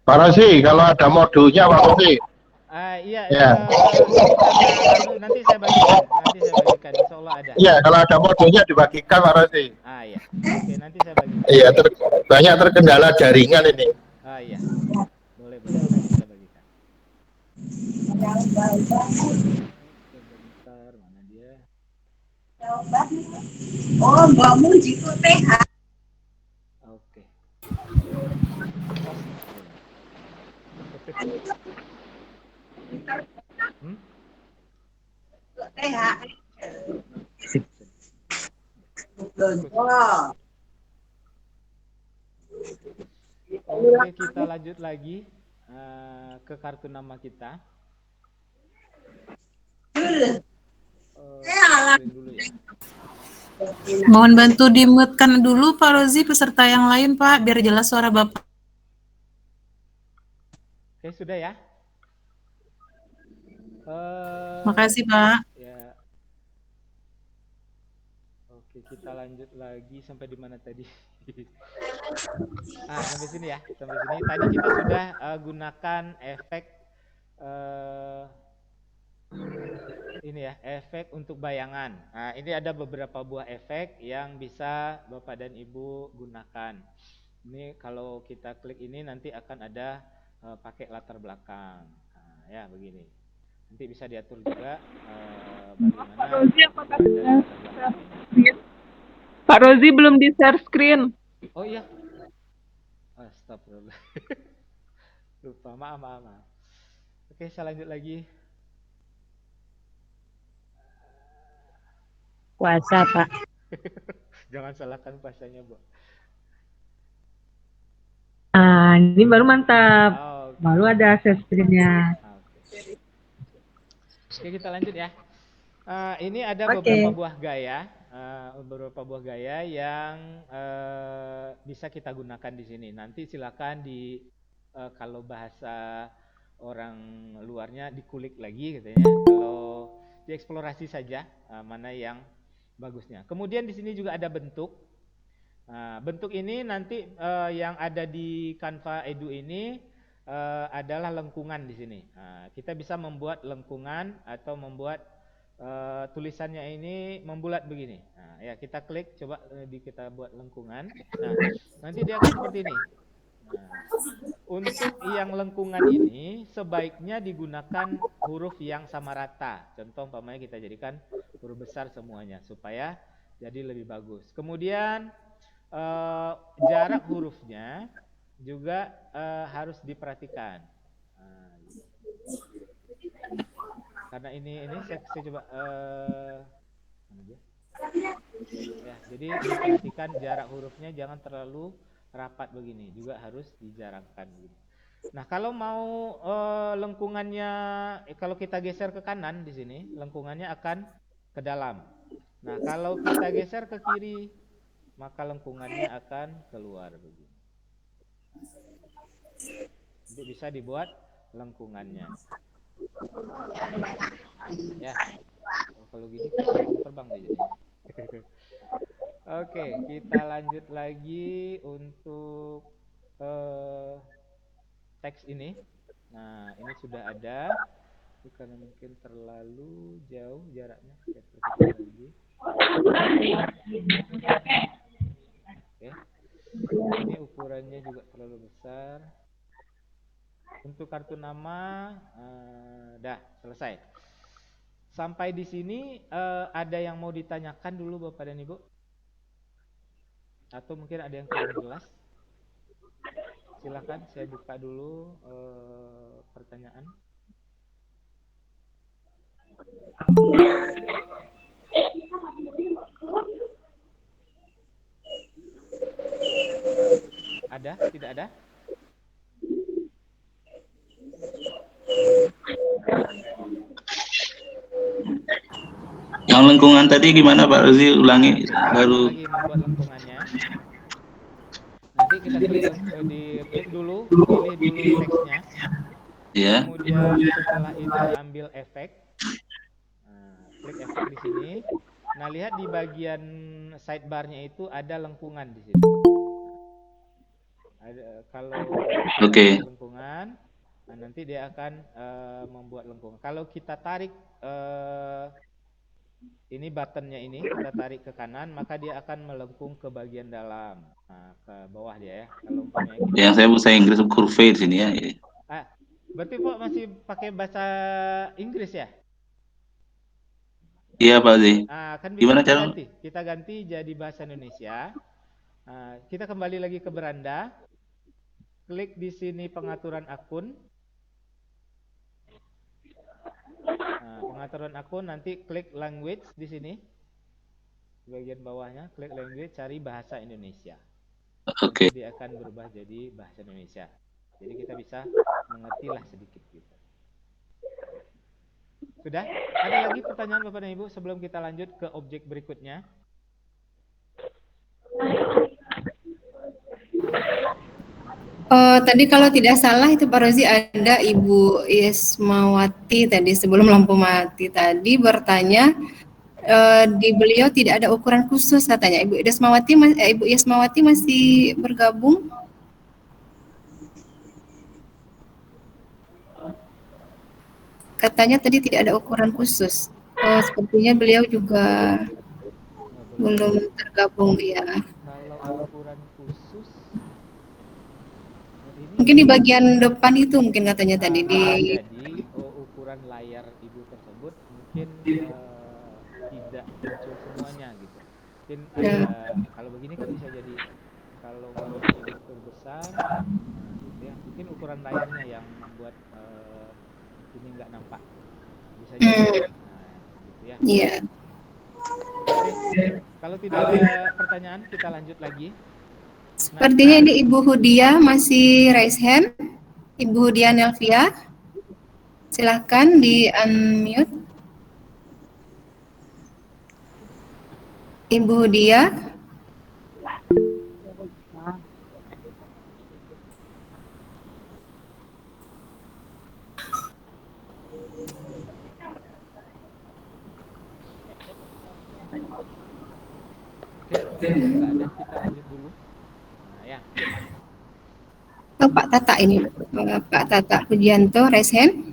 Pak Rosi, kalau ada modulnya Pak Rosi. Iya, Ya. ini karena nanti saya bagikan, Insya Allah ada. Iya, kalau ada modulnya dibagikan Pak Rosi. Iya, oke, nanti saya bagikan. Iya, banyak terkendala jaringan ini. Iya, boleh, nanti saya bagikan. Sebentar, mana dia? Oh, mbakmu jitu TH. Oke. Oke, kita lanjut lagi ke kartu nama kita. Dulu ya. Mohon bantu di-mute-kan dulu Pak Rozi peserta yang lain Pak, biar jelas suara Bapak. Oke, sudah ya. Makasih Pak. Ya. Oke, kita lanjut lagi sampai di mana tadi? Sampai sini ya, sampai sini. Tadi kita sudah gunakan efek ini ya, efek untuk bayangan. Nah, ini ada beberapa buah efek yang bisa Bapak dan Ibu gunakan. Ini kalau kita klik ini nanti akan ada pakai latar belakang. Nah, ya begini. Nanti bisa diatur juga bagaimana. Pak Rozi, apakah sudah share screen? Pak Rozi belum di share screen. Oh iya. Astagfirullah. Lupa, maaf. Oke, saya lanjut lagi. Puasa, Pak. Jangan salahkan puasanya, Bu. Ini baru mantap. Okay. Baru ada share screen-nya. Oke, kita lanjut ya. Ini ada beberapa buah gaya, yang bisa kita gunakan di sini. Nanti silakan kalau bahasa orang luarnya dikulik lagi katanya. Kalau dieksplorasi saja mana yang bagusnya. Kemudian di sini juga ada bentuk. Bentuk ini nanti yang ada di Canva Edu ini adalah lengkungan di sini. Kita bisa membuat lengkungan atau membuat tulisannya ini membulat begini. Ya kita klik, coba kita buat lengkungan. Nanti dia akan seperti ini. Untuk yang lengkungan ini sebaiknya digunakan huruf yang sama rata. Contoh umpamanya kita jadikan huruf besar semuanya supaya jadi lebih bagus. Kemudian jarak hurufnya juga harus diperhatikan. Karena ini saya coba ya, jadi diperhatikan jarak hurufnya jangan terlalu rapat begini, juga harus dijarakkan begini. Nah, kalau mau lengkungannya kalau kita geser ke kanan di sini, lengkungannya akan ke dalam. Nah, kalau kita geser ke kiri, maka lengkungannya akan keluar begini. Nanti bisa dibuat lengkungannya. Ya, kalau gini terbang deh jadi. Oke, kita lanjut lagi untuk teks ini. Nah, ini sudah ada. Karena mungkin terlalu jauh jaraknya, saya perhatikan lagi. Oke. Ini ukurannya juga terlalu besar. Untuk kartu nama dah selesai. Sampai di sini ada yang mau ditanyakan dulu Bapak dan Ibu? Atau mungkin ada yang kurang jelas? Silakan saya buka dulu pertanyaan. Ada? Tidak ada? Yang lengkungan tadi gimana Pak Rozi? Ulangi baru. Lagi membuat lengkungannya. Nanti kita klik dulu, pilih dulu teksnya. Ya. Kemudian setelah itu ambil efek. Klik efek di sini. Nah, lihat di bagian sidebarnya itu ada lengkungan di sini. Kalau kita Oke. klik lengkungan, nah nanti dia akan membuat lengkungan. Kalau kita tarik ini buttonnya ini, kita tarik ke kanan, maka dia akan melengkung ke bagian dalam, nah, ke bawah dia ya. Kalau umpamanya kita, Yang saya bahasa Inggris kurve di sini ya. berarti Pak masih pakai bahasa Inggris ya? Iya Pak Zi. Kan bisa Gimana kita cara? ganti. Kita ganti jadi bahasa Indonesia. Kita kembali lagi ke beranda. Klik di sini pengaturan akun. Pengaturan akun, nanti klik language di sini. Di bagian bawahnya, klik language, cari bahasa Indonesia. Oke. Nanti dia akan berubah jadi bahasa Indonesia. Jadi kita bisa mengertilah sedikit gitu. Sudah? Ada lagi pertanyaan Bapak dan Ibu sebelum kita lanjut ke objek berikutnya? Tadi kalau tidak salah itu Pak Rozi ada Ibu Ismawati tadi sebelum lampu mati tadi bertanya di beliau tidak ada ukuran khusus katanya. Ibu Ismawati masih bergabung? Katanya tadi tidak ada ukuran khusus. Sepertinya beliau juga belum tergabung ya. Kalau ukuran khusus ini Mungkin di bagian depan itu mungkin katanya tadi di jadi ukuran layar Ibu tersebut mungkin tidak muncul semuanya gitu. Mungkin ada kalau begini kan bisa jadi kalau umpamanya Ibu terbesar gitu ya. Mungkin ukuran layarnya yang membuat ini nggak nampak. Bisa jadi. Gitu ya. Iya. Oke. Kalau tidak ada pertanyaan kita lanjut lagi. Sepertinya ini Ibu Hudia masih raise hand. Ibu Hudia Nelvia, silahkan di unmute. Ibu Hudia. Oke, nggak ada, kita lanjut dulu. Nah, ya. Pak Tata ini, Pak Tata Pujianto, raise hand.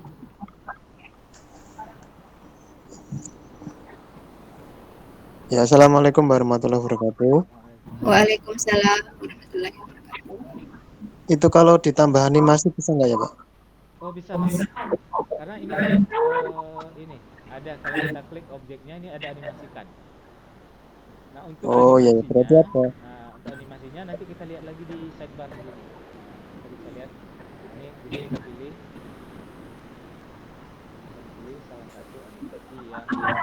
Ya, assalamualaikum warahmatullahi wabarakatuh. Waalaikumsalam warahmatullahi wabarakatuh. Itu kalau ditambah animasi bisa nggak ya Pak? Oh bisa Pak. Karena ini kan ini ada kalau kita klik objeknya ini ada animasikan. Nah untuk ya animasinya, berarti apa? Untuk animasinya nanti kita lihat lagi di sidebar ini. Kita bisa lihat ini kita pilih salah satu animasi yang kita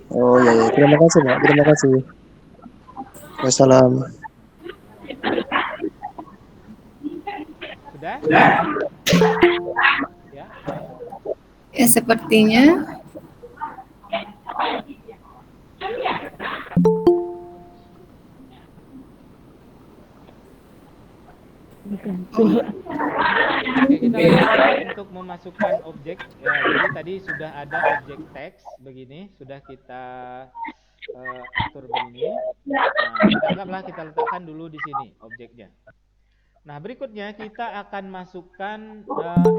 Ya, terima kasih Pak, terima kasih. Wassalam. Sudah? Ya. Ya sepertinya. Oke, kita lanjut untuk memasukkan objek. Ya, jadi tadi sudah ada objek teks begini, sudah kita atur begini. Nah, anggaplah kita letakkan dulu di sini objeknya. Nah, berikutnya kita akan masukkan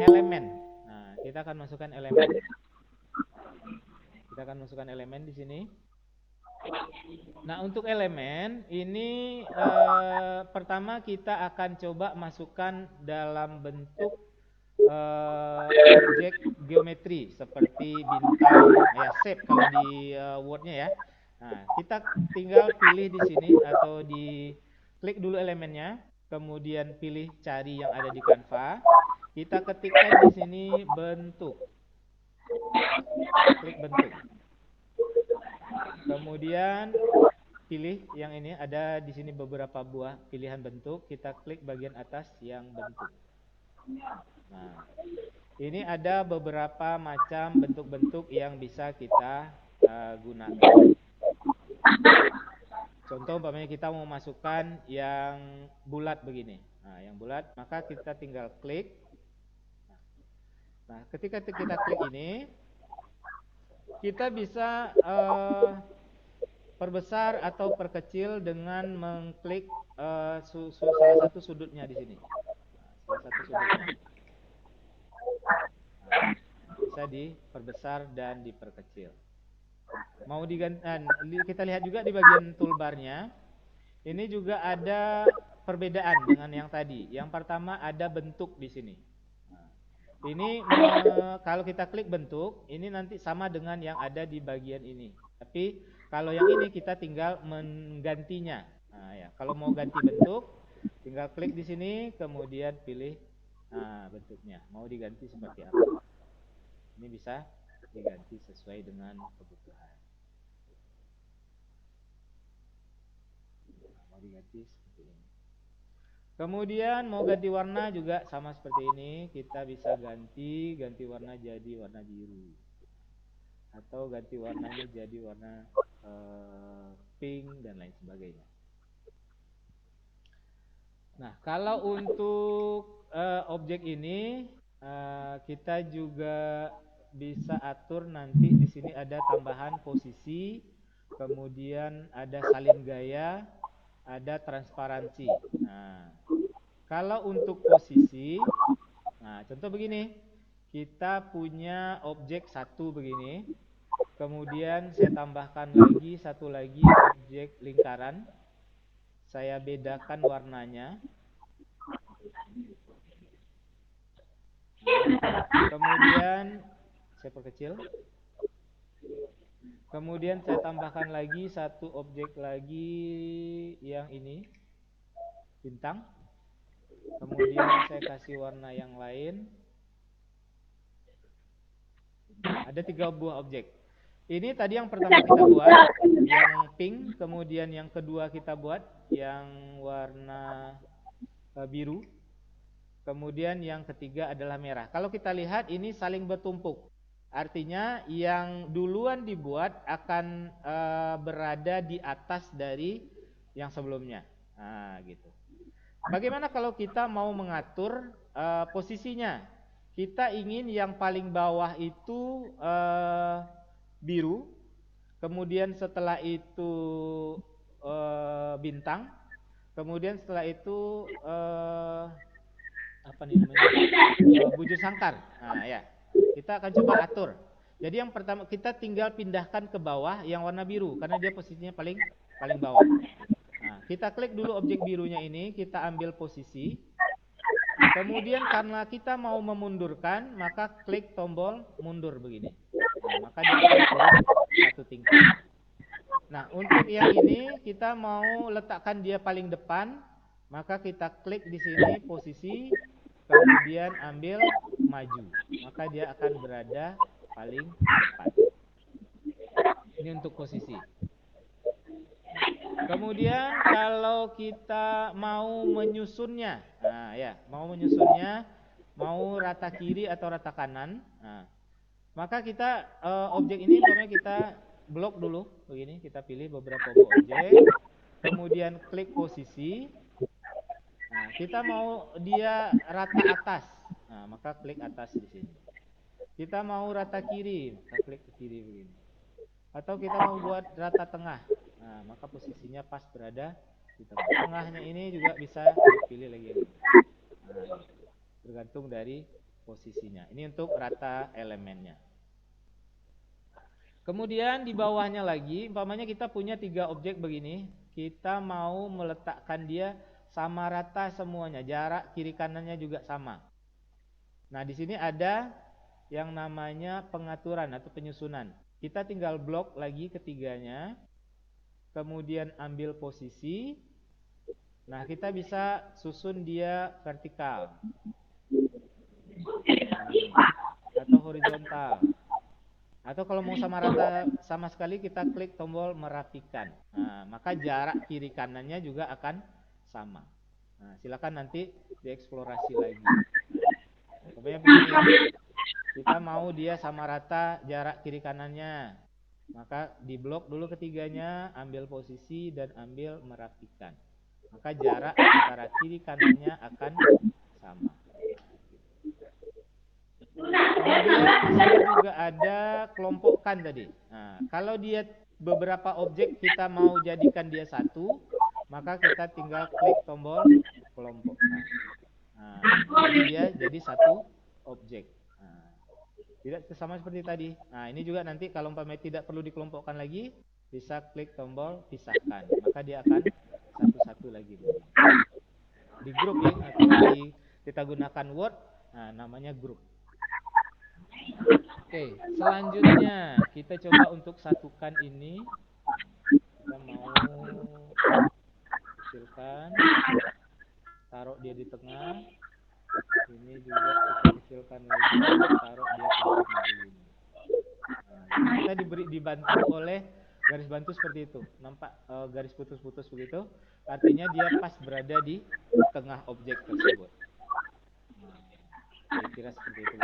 elemen. Nah, kita akan masukkan elemen. Kita akan masukkan elemen di sini. Nah, untuk elemen ini pertama kita akan coba masukkan dalam bentuk objek geometri seperti bintang, ya shape kalau di Word-nya ya. Nah, kita tinggal pilih di sini atau di klik dulu elemennya, kemudian pilih cari yang ada di Canva. Kita ketikkan di sini bentuk. Klik bentuk. Kemudian pilih yang ini, ada di sini beberapa buah pilihan bentuk, kita klik bagian atas yang bentuk. Nah, ini ada beberapa macam bentuk-bentuk yang bisa kita gunakan. Contoh umpamanya kita mau masukkan yang bulat begini. Nah, yang bulat, maka kita tinggal klik. Nah, ketika kita klik ini, kita bisa perbesar atau perkecil dengan mengklik salah satu sudutnya di sini. Salah satu sudutnya. Bisa diperbesar dan diperkecil. Mau diganti, kita lihat juga di bagian toolbarnya. Ini juga ada perbedaan dengan yang tadi. Yang pertama ada bentuk di sini. Ini kalau kita klik bentuk, ini nanti sama dengan yang ada di bagian ini. Tapi kalau yang ini kita tinggal menggantinya. Nah, ya, kalau mau ganti bentuk, tinggal klik di sini, kemudian pilih bentuknya. Mau diganti seperti apa? Ini bisa diganti sesuai dengan kebutuhan. Nah, mau diganti seperti ini. Kemudian mau ganti warna juga sama seperti ini, kita bisa ganti warna jadi warna biru, atau ganti warnanya jadi warna pink dan lain sebagainya. Nah, kalau untuk objek ini kita juga bisa atur nanti di sini ada tambahan posisi, kemudian ada salin gaya, ada transparansi. Nah, kalau untuk posisi, nah contoh begini, kita punya objek satu begini, kemudian saya tambahkan lagi satu lagi objek lingkaran, saya bedakan warnanya, kemudian saya perkecil, kemudian saya tambahkan lagi satu objek lagi yang ini, bintang. Kemudian saya kasih warna yang lain. Ada 3 buah objek. Ini tadi yang pertama kita buat, yang pink. Kemudian yang kedua kita buat, yang warna biru. Kemudian yang ketiga adalah merah. Kalau kita lihat ini saling bertumpuk. Artinya yang duluan dibuat akan berada di atas dari yang sebelumnya. Nah, gitu. Bagaimana kalau kita mau mengatur posisinya? Kita ingin yang paling bawah itu biru, kemudian setelah itu bintang, kemudian setelah itu apa nih namanya? Bujur sangkar. Nah, ya. Kita akan coba atur. Jadi yang pertama kita tinggal pindahkan ke bawah yang warna biru karena dia posisinya paling bawah. Nah, kita klik dulu objek birunya ini, kita ambil posisi. Kemudian karena kita mau memundurkan, maka klik tombol mundur begini. Nah, maka dia akan turun satu tingkat. Nah, untuk yang ini kita mau letakkan dia paling depan, maka kita klik di sini posisi, kemudian ambil maju. Maka dia akan berada paling depan. Ini untuk posisi. Kemudian kalau kita mau menyusunnya, nah ya, mau rata kiri atau rata kanan, nah, maka kita objek ini umpamanya kita blok dulu, begini, kita pilih beberapa objek, kemudian klik posisi, nah, kita mau dia rata atas, nah maka klik atas di sini. Kita mau rata kiri, maka klik ke kiri begini. Atau kita mau buat rata tengah. Nah, maka posisinya pas berada di tengah. Tengahnya ini juga bisa dipilih lagi. Nah, tergantung dari posisinya. Ini untuk rata elemennya. Kemudian di bawahnya lagi, umpamanya kita punya 3 objek begini. Kita mau meletakkan dia sama rata semuanya. Jarak kiri kanannya juga sama. Nah, di sini ada yang namanya pengaturan atau penyusunan. Kita tinggal blok lagi ketiganya. Kemudian ambil posisi. Nah, kita bisa susun dia vertikal atau horizontal. Atau kalau mau sama rata sama sekali kita klik tombol merapikan. Nah, maka jarak kiri kanannya juga akan sama. Nah, silakan nanti dieksplorasi lagi. Pokoknya begini. Kita mau dia sama rata jarak kiri kanannya. Maka diblok dulu ketiganya, ambil posisi dan ambil merapikan. Maka jarak antara kiri kanannya akan sama. Kemudian di sini juga ada kelompokkan tadi. Nah, kalau dia beberapa objek kita mau jadikan dia satu, maka kita tinggal klik tombol kelompokkan. Nah, jadi dia jadi satu objek. Nah, tidak sama seperti tadi. Nah, ini juga nanti kalau umpamanya tidak perlu dikelompokkan lagi, bisa klik tombol pisahkan. Maka dia akan satu-satu lagi. Di grup ya, kalau kita gunakan Word, nah, namanya grup. Oke, selanjutnya kita coba untuk satukan ini. Kita mau kecilkan, taruh dia di tengah. Ini juga kita kecilkan lagi, taruh dia ke tengah begini. Nah, kita dibantu oleh garis bantu seperti itu. Nampak garis putus-putus begitu? Artinya dia pas berada di tengah objek tersebut. Nah, kira seperti itu.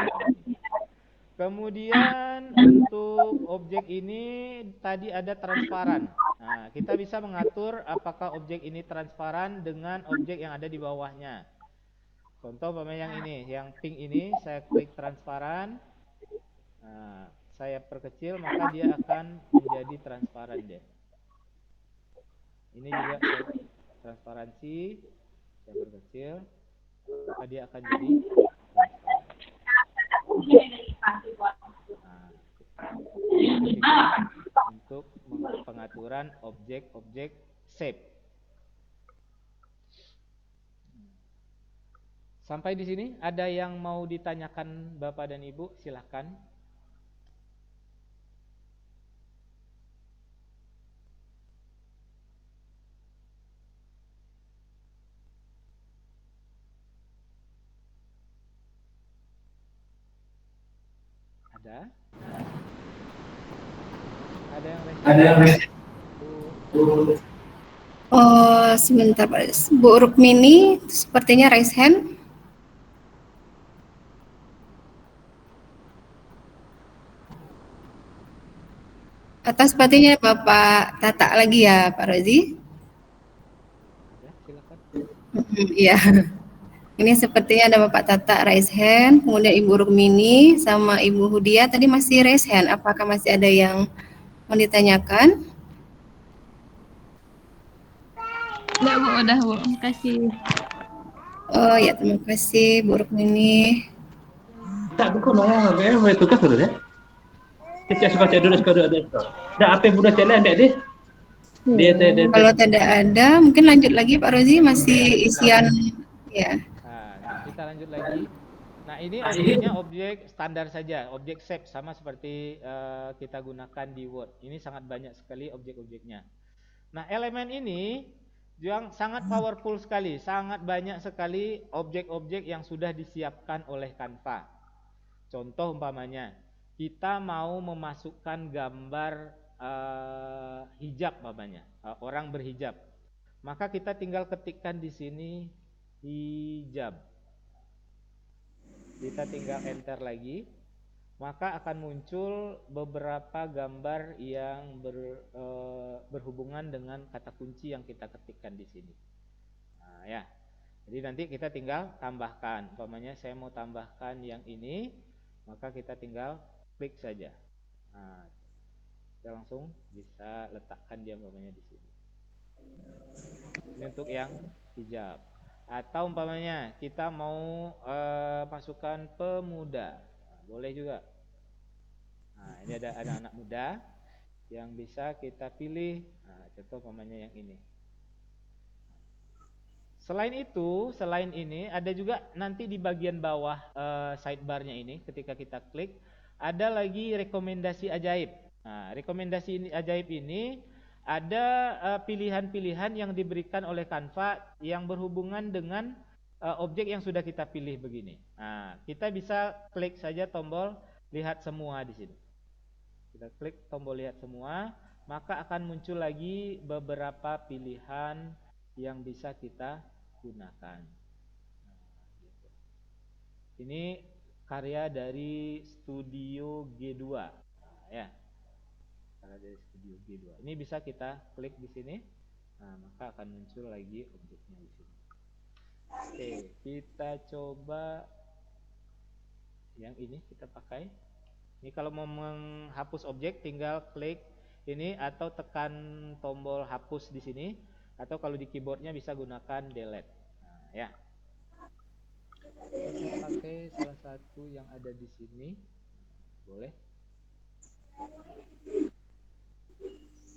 Kemudian untuk objek ini tadi ada transparan. Nah, kita bisa mengatur apakah objek ini transparan dengan objek yang ada di bawahnya. Contoh umpamanya yang ini, yang pink ini, saya klik transparan. Nah, saya perkecil, maka dia akan menjadi transparan deh. Ini juga saya transparansi, saya perkecil, maka dia akan jadi untuk pengaturan objek-objek shape. Sampai di sini ada yang mau ditanyakan Bapak dan Ibu? Silahkan. Ada? Ada yang Oh, sebentar Pak. Bu Rukmini sepertinya raise hand. Atau sepertinya Bapak Tata lagi ya, Pak Rozi? Ada, silakan. Iya. Ini sepertinya ada Bapak Tata raise hand, kemudian Ibu Rukmini sama Ibu Hudia tadi masih raise hand. Apakah masih ada yang mau ditanyakan? Udah Bu, udah Bu. Terima kasih. Oh ya, terima kasih Bu Rukmini. Tak bukan orang yang boleh tugas dulu ya. Kita suka cek dulu ada. Dah apa yang budak jalan dia? Dia. Kalau tidak ada, mungkin lanjut lagi Pak Rozi, masih isian ya. Nah, kita lanjut lagi. Nah, ini objeknya objek standar saja, objek shape sama seperti kita gunakan di Word. Ini sangat banyak sekali objek-objeknya. Nah, elemen ini yang sangat powerful sekali, sangat banyak sekali objek-objek yang sudah disiapkan oleh Canva. Contoh umpamanya, kita mau memasukkan gambar hijab umpamanya, orang berhijab. Maka kita tinggal ketikkan di sini hijab. Kita tinggal enter lagi, maka akan muncul beberapa gambar yang berhubungan dengan kata kunci yang kita ketikkan di sini. Nah, ya. Jadi nanti kita tinggal tambahkan. Umpamanya saya mau tambahkan yang ini, maka kita tinggal klik saja. Nah, kita langsung bisa letakkan dia umpamanya di sini. Ini untuk yang hijab. Atau umpamanya kita mau masukkan pemuda, nah, boleh juga. Nah, ini ada anak muda yang bisa kita pilih. Nah, contoh umpamanya yang ini. Selain ini ada juga nanti di bagian bawah sidebarnya ini, ketika kita klik ada lagi rekomendasi ajaib. Nah, rekomendasi ajaib ini ada pilihan-pilihan yang diberikan oleh Canva yang berhubungan dengan objek yang sudah kita pilih begini. Nah, kita bisa klik saja tombol lihat semua di sini. Kita klik tombol lihat semua, maka akan muncul lagi beberapa pilihan yang bisa kita gunakan. Nah, gitu. Ini karya dari Studio G2. Nah, ya. Dari Studio G2. Ini bisa kita klik di sini. Nah, maka akan muncul lagi objeknya di sini. Oke, kita coba Yang ini kita pakai. Ini kalau mau menghapus objek tinggal klik ini atau tekan tombol hapus di sini, atau kalau di keyboardnya bisa gunakan delete. Nah, ya. Kita pakai salah satu yang ada di sini. Boleh.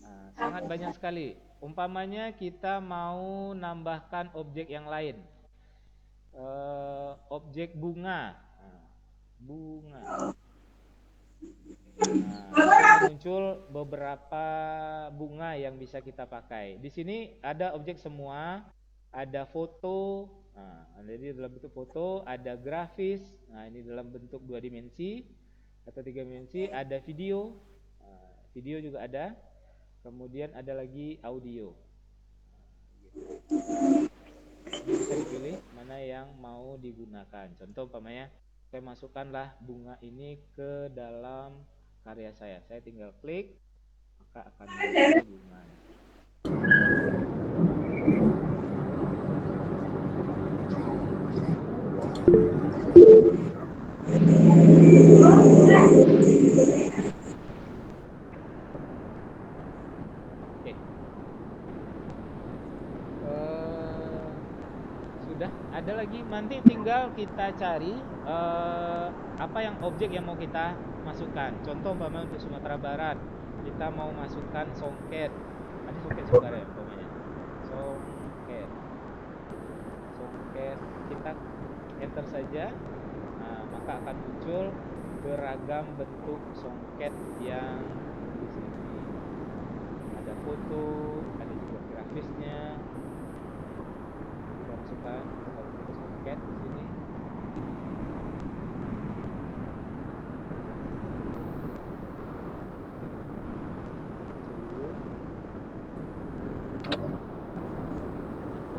Nah, sangat banyak sekali. Umpamanya kita mau nambahkan objek yang lain. Objek bunga. Nah, bunga. Nah, muncul beberapa bunga yang bisa kita pakai. Di sini ada objek semua, ada foto. Nah, jadi dalam bentuk foto, ada grafis. Nah, ini dalam bentuk 2 dimensi atau 3 dimensi, ada video. Nah, video juga ada. Kemudian ada lagi audio. Ini bisa dipilih mana yang mau digunakan. Contoh umpamanya saya masukkanlah bunga ini ke dalam karya saya. Saya tinggal klik, maka akan muncul bunga. Oke. Sudah ada lagi, nanti tinggal kita cari apa yang objek yang mau kita masukkan. Contoh umpamanya untuk Sumatera Barat kita mau masukkan songket. Ada songket saudara ya umpamanya. Songket kita enter saja. Nah, maka akan muncul beragam bentuk songket yang di sini. Ada foto, ada juga grafisnya. Kita masukkan songket di sini.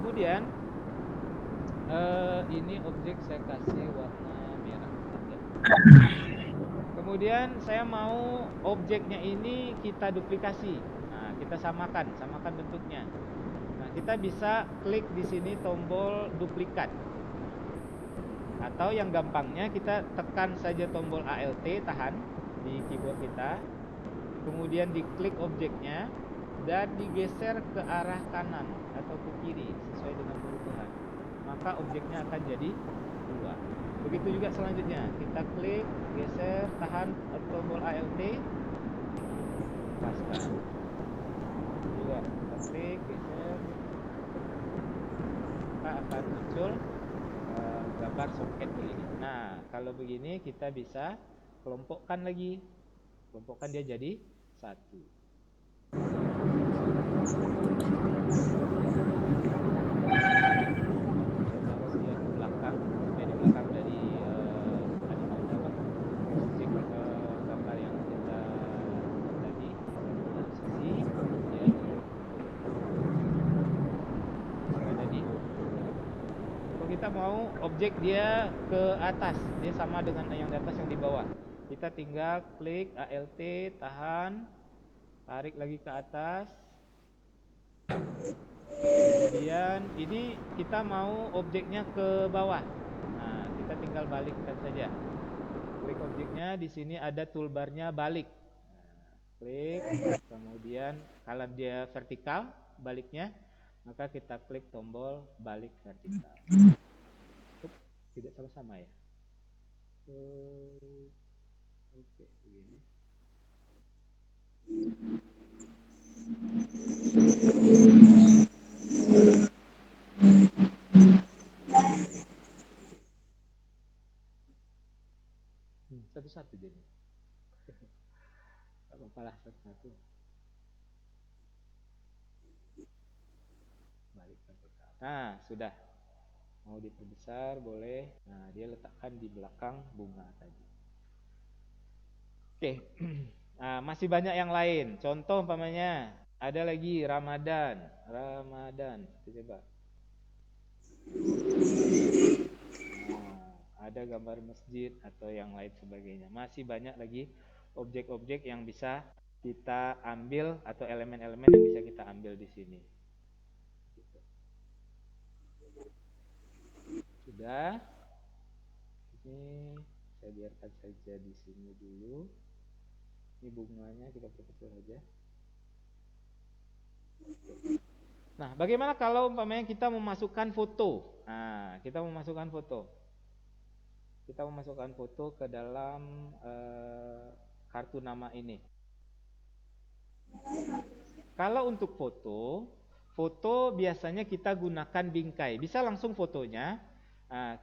Kemudian ini objek saya kasih warna merah saja. Kemudian saya mau objeknya ini kita duplikasi. Nah, kita samakan bentuknya. Nah, kita bisa klik di sini tombol duplikat. Atau yang gampangnya kita tekan saja tombol ALT, tahan di keyboard kita. Kemudian diklik objeknya dan digeser ke arah kanan atau ke kiri sesuai dengan kebutuhan. Maka objeknya akan jadi 2. Begitu juga selanjutnya, kita klik, geser, tahan tombol ALT, lepaskan. Juga kita klik, geser, maka akan muncul gambar soket begini. Nah, kalau begini kita bisa kelompokkan lagi. Kelompokkan dia jadi 1. Bagian belakang, di belakang dari objek gambar yang kita tadi sisi, ya. Ada di. Kalau kita mau objek dia ke atas, dia sama dengan yang di atas yang di bawah. Kita tinggal klik ALT, tahan, tarik lagi ke atas. Kemudian ini kita mau objeknya ke bawah. Nah, kita tinggal balikkan saja. Klik objeknya, di sini ada toolbarnya balik. Nah, klik, kemudian kalau dia vertikal baliknya, maka kita klik tombol balik vertikal. Tidak sama-sama ya. Oke, begini. Satu-satu jadi. Tak apa-apalah satu-satu. Balik vertikal. Nah, sudah. Mau diperbesar boleh. Nah, dia letakkan di belakang bunga tadi. Oke. Nah, masih banyak yang lain. Contoh umpamanya ada lagi Ramadan. Kita coba. Nah, ada gambar masjid atau yang lain sebagainya. Masih banyak lagi objek-objek yang bisa kita ambil atau elemen-elemen yang bisa kita ambil di sini. Sudah. Ini Saya biarkan saja di sini dulu. Ini bunganya kita perkecil saja. Nah, bagaimana kalau umpamanya kita memasukkan foto? Nah, kita memasukkan foto. Kita memasukkan foto ke dalam kartu nama ini. Kalau untuk foto biasanya kita gunakan bingkai. Bisa langsung fotonya,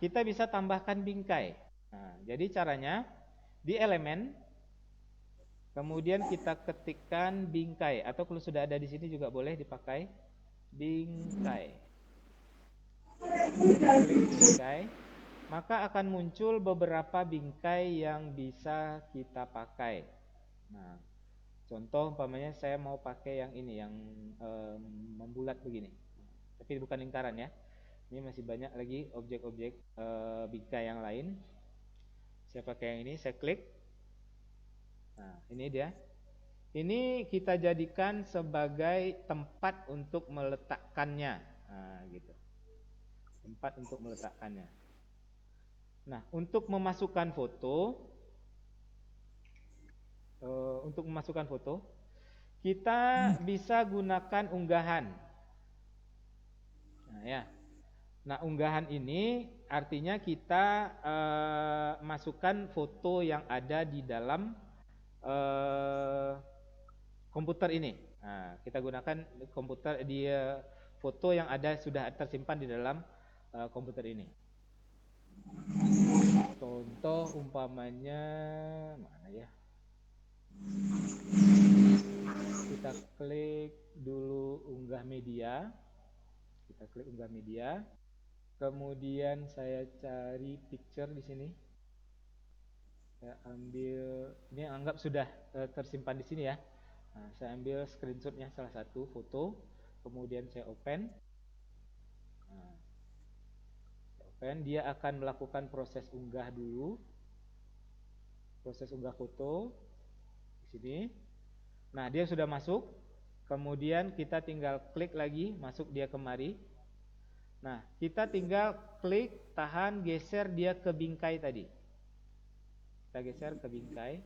kita bisa tambahkan bingkai. Nah, jadi caranya di elemen, kemudian kita ketikkan bingkai, atau kalau sudah ada di sini juga boleh dipakai bingkai. Klik bingkai, maka akan muncul beberapa bingkai yang bisa kita pakai. Nah, contoh umpamanya saya mau pakai yang ini, yang membulat begini, tapi bukan lingkaran ya. Ini masih banyak lagi objek-objek bingkai yang lain. Saya pakai yang ini, saya klik. Nah, ini dia. Ini kita jadikan sebagai tempat untuk meletakkannya. Nah, gitu. Tempat untuk meletakkannya. Nah, untuk memasukkan foto, kita bisa gunakan unggahan. Nah, ya. Nah, unggahan ini artinya kita masukkan foto yang ada di dalam komputer ini. Nah, kita gunakan komputer di foto yang sudah tersimpan di dalam komputer ini. Contoh umpamanya mana ya? Kita klik dulu unggah media. Kita klik unggah media. Kemudian saya cari picture di sini. Saya ambil, ini anggap sudah tersimpan di sini ya. Nah, saya ambil screenshotnya salah satu foto. Kemudian saya open. Nah, open, dia akan melakukan proses unggah dulu. Proses unggah foto di sini. Nah, dia sudah masuk. Kemudian kita tinggal klik lagi, masuk dia kemari. Nah, kita tinggal klik, tahan, geser dia ke bingkai tadi. Kita geser ke bingkai.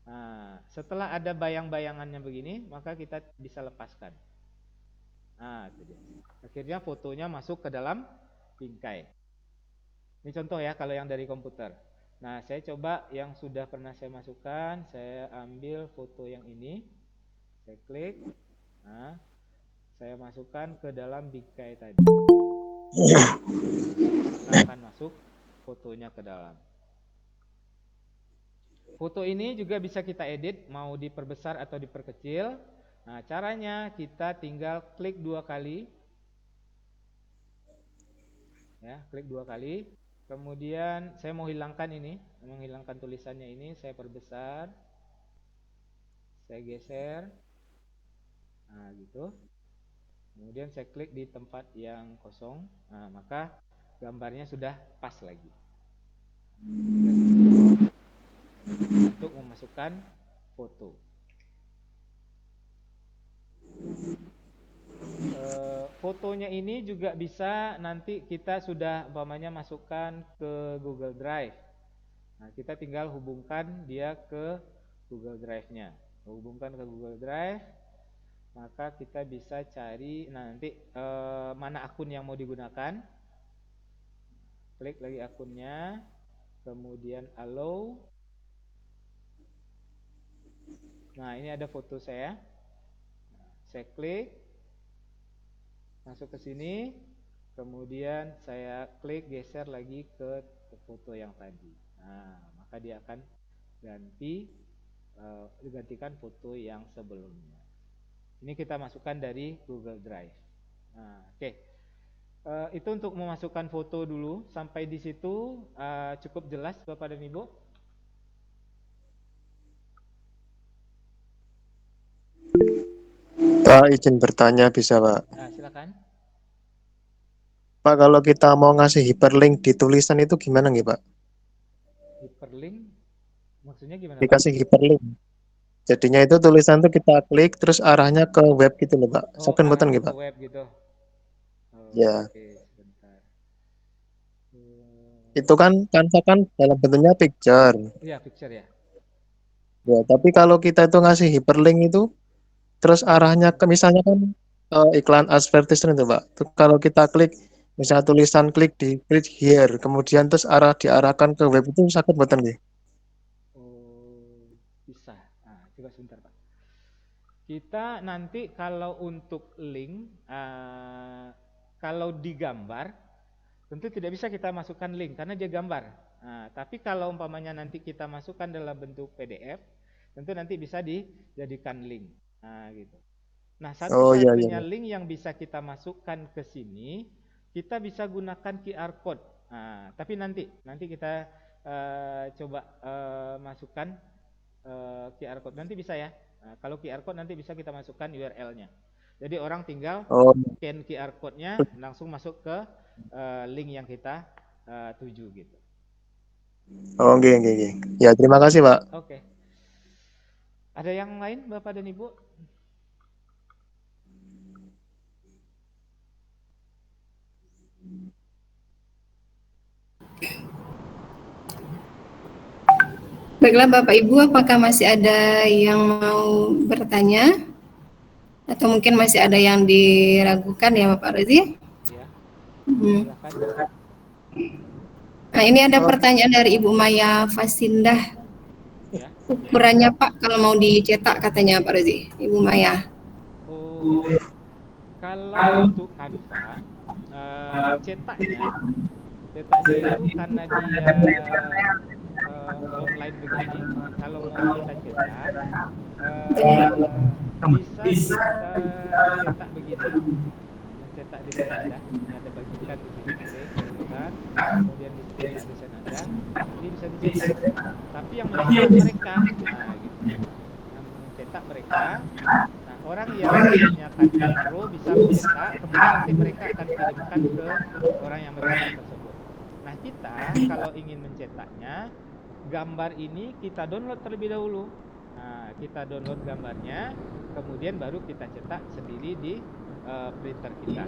Nah, setelah ada bayang-bayangannya begini, maka kita bisa lepaskan. Nah, itu dia. Akhirnya fotonya masuk ke dalam bingkai. Ini contoh ya kalau yang dari komputer. Nah, saya coba yang sudah pernah saya masukkan. Saya ambil foto yang ini. Saya klik. Nah, saya masukkan ke dalam bingkai tadi. Akan masuk fotonya ke dalam. Foto ini juga bisa kita edit, mau diperbesar atau diperkecil. Nah, caranya kita tinggal klik 2 kali. Ya, klik 2 kali. Kemudian saya mau hilangkan ini, menghilangkan tulisannya ini, saya perbesar. Saya geser. Nah, gitu. Kemudian saya klik di tempat yang kosong. Nah, maka gambarnya sudah pas lagi. Untuk memasukkan foto. Fotonya ini juga bisa nanti kita sudah umpamanya masukkan ke Google Drive. Nah, kita tinggal hubungkan dia ke Google Drive-nya. Hubungkan ke Google Drive, maka kita bisa cari nanti mana akun yang mau digunakan. Klik lagi akunnya, kemudian allow. Nah, ini ada foto saya. Saya klik, masuk ke sini, kemudian saya klik geser lagi ke foto yang tadi. Nah, maka dia akan digantikan foto yang sebelumnya. Ini kita masukkan dari Google Drive. Nah, oke. Itu untuk memasukkan foto dulu. Sampai di situ cukup jelas Bapak dan Ibu? Pak, izin bertanya bisa Pak? Nah, silakan. Pak, kalau kita mau ngasih hyperlink di tulisan itu gimana nih Pak? Hyperlink? Maksudnya gimana? Dikasih hyperlink. Jadinya itu tulisan itu kita klik terus arahnya ke web gitu loh Pak. Saken boten nggih Pak? Web gitu. Ya. Oke, sebentar. itu kan Canva kan dalam bentuknya picture. Iya, picture ya. Ya, tapi kalau kita itu ngasih hyperlink itu, terus arahnya ke misalnya kan iklan advertisement itu, Pak. Itu kalau kita klik, misalnya tulisan klik di klik here, kemudian terus diarahkan ke web itu sakit betul nggih? Oh, bisa. Nah, coba sebentar, Pak. Kita nanti kalau untuk link, kalau digambar, tentu tidak bisa kita masukkan link karena dia gambar. Nah, tapi kalau umpamanya nanti kita masukkan dalam bentuk PDF, tentu nanti bisa dijadikan link. Nah, gitu. Nah, Oh iya iya. satu-satunya Iya. link yang bisa kita masukkan ke sini, kita bisa gunakan QR code. Nah, tapi nanti kita coba masukkan QR code. Nanti bisa ya. Nah, kalau QR code nanti bisa kita masukkan URL-nya. Jadi orang tinggal Oh, scan QR code-nya langsung masuk ke link yang kita tuju gitu. oh nggih nggih nggih. Ya, terima kasih, Pak. Oke. Ada yang lain Bapak dan Ibu? Baiklah Bapak Ibu, apakah masih ada yang mau bertanya? Atau mungkin masih ada yang diragukan ya Bapak Rozi? Ya, Hmm. silakan. Nah, ini ada pertanyaan dari Ibu Maya Fasindah. Ya. Ukurannya Pak kalau mau dicetak katanya Pak Rozi, Ibu Maya. Oh, kalau untuk Canva, cetaknya itu karena dia online begini, kalau mau kita cetak, bisa kita cetak begini, mencetak desain Anda, ini ada bagikan di sini, cetak, kemudian di sini ada desain Anda, ini bisa dicetak. Tapi yang mencetak mereka, nah gitu, yang mencetak mereka. Nah, orang yang punya Canva Pro bisa mencetak, kemudian nanti mereka akan kirimkan ke orang yang mencetak tersebut. Nah, kita kalau ingin mencetaknya, gambar ini kita download terlebih dahulu. Nah, kita download gambarnya, kemudian baru kita cetak sendiri di printer kita.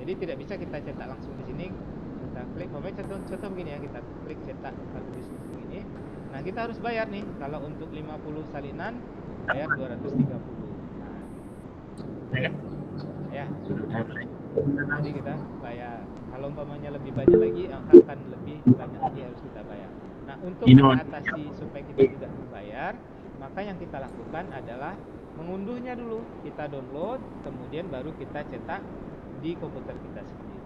Jadi tidak bisa kita cetak langsung di sini. Kita klik, contoh begini ya, kita klik cetak kartulis ini. Nah, kita harus bayar nih. Kalau untuk 50 salinan, bayar 230. Ya, jadi kita bayar. Kalau umpamanya lebih banyak lagi, akan lebih banyak lagi harus kita bayar. Nah, untuk mengatasi supaya kita tidak membayar, maka yang kita lakukan adalah mengunduhnya dulu. Kita download, kemudian baru kita cetak di komputer kita sendiri.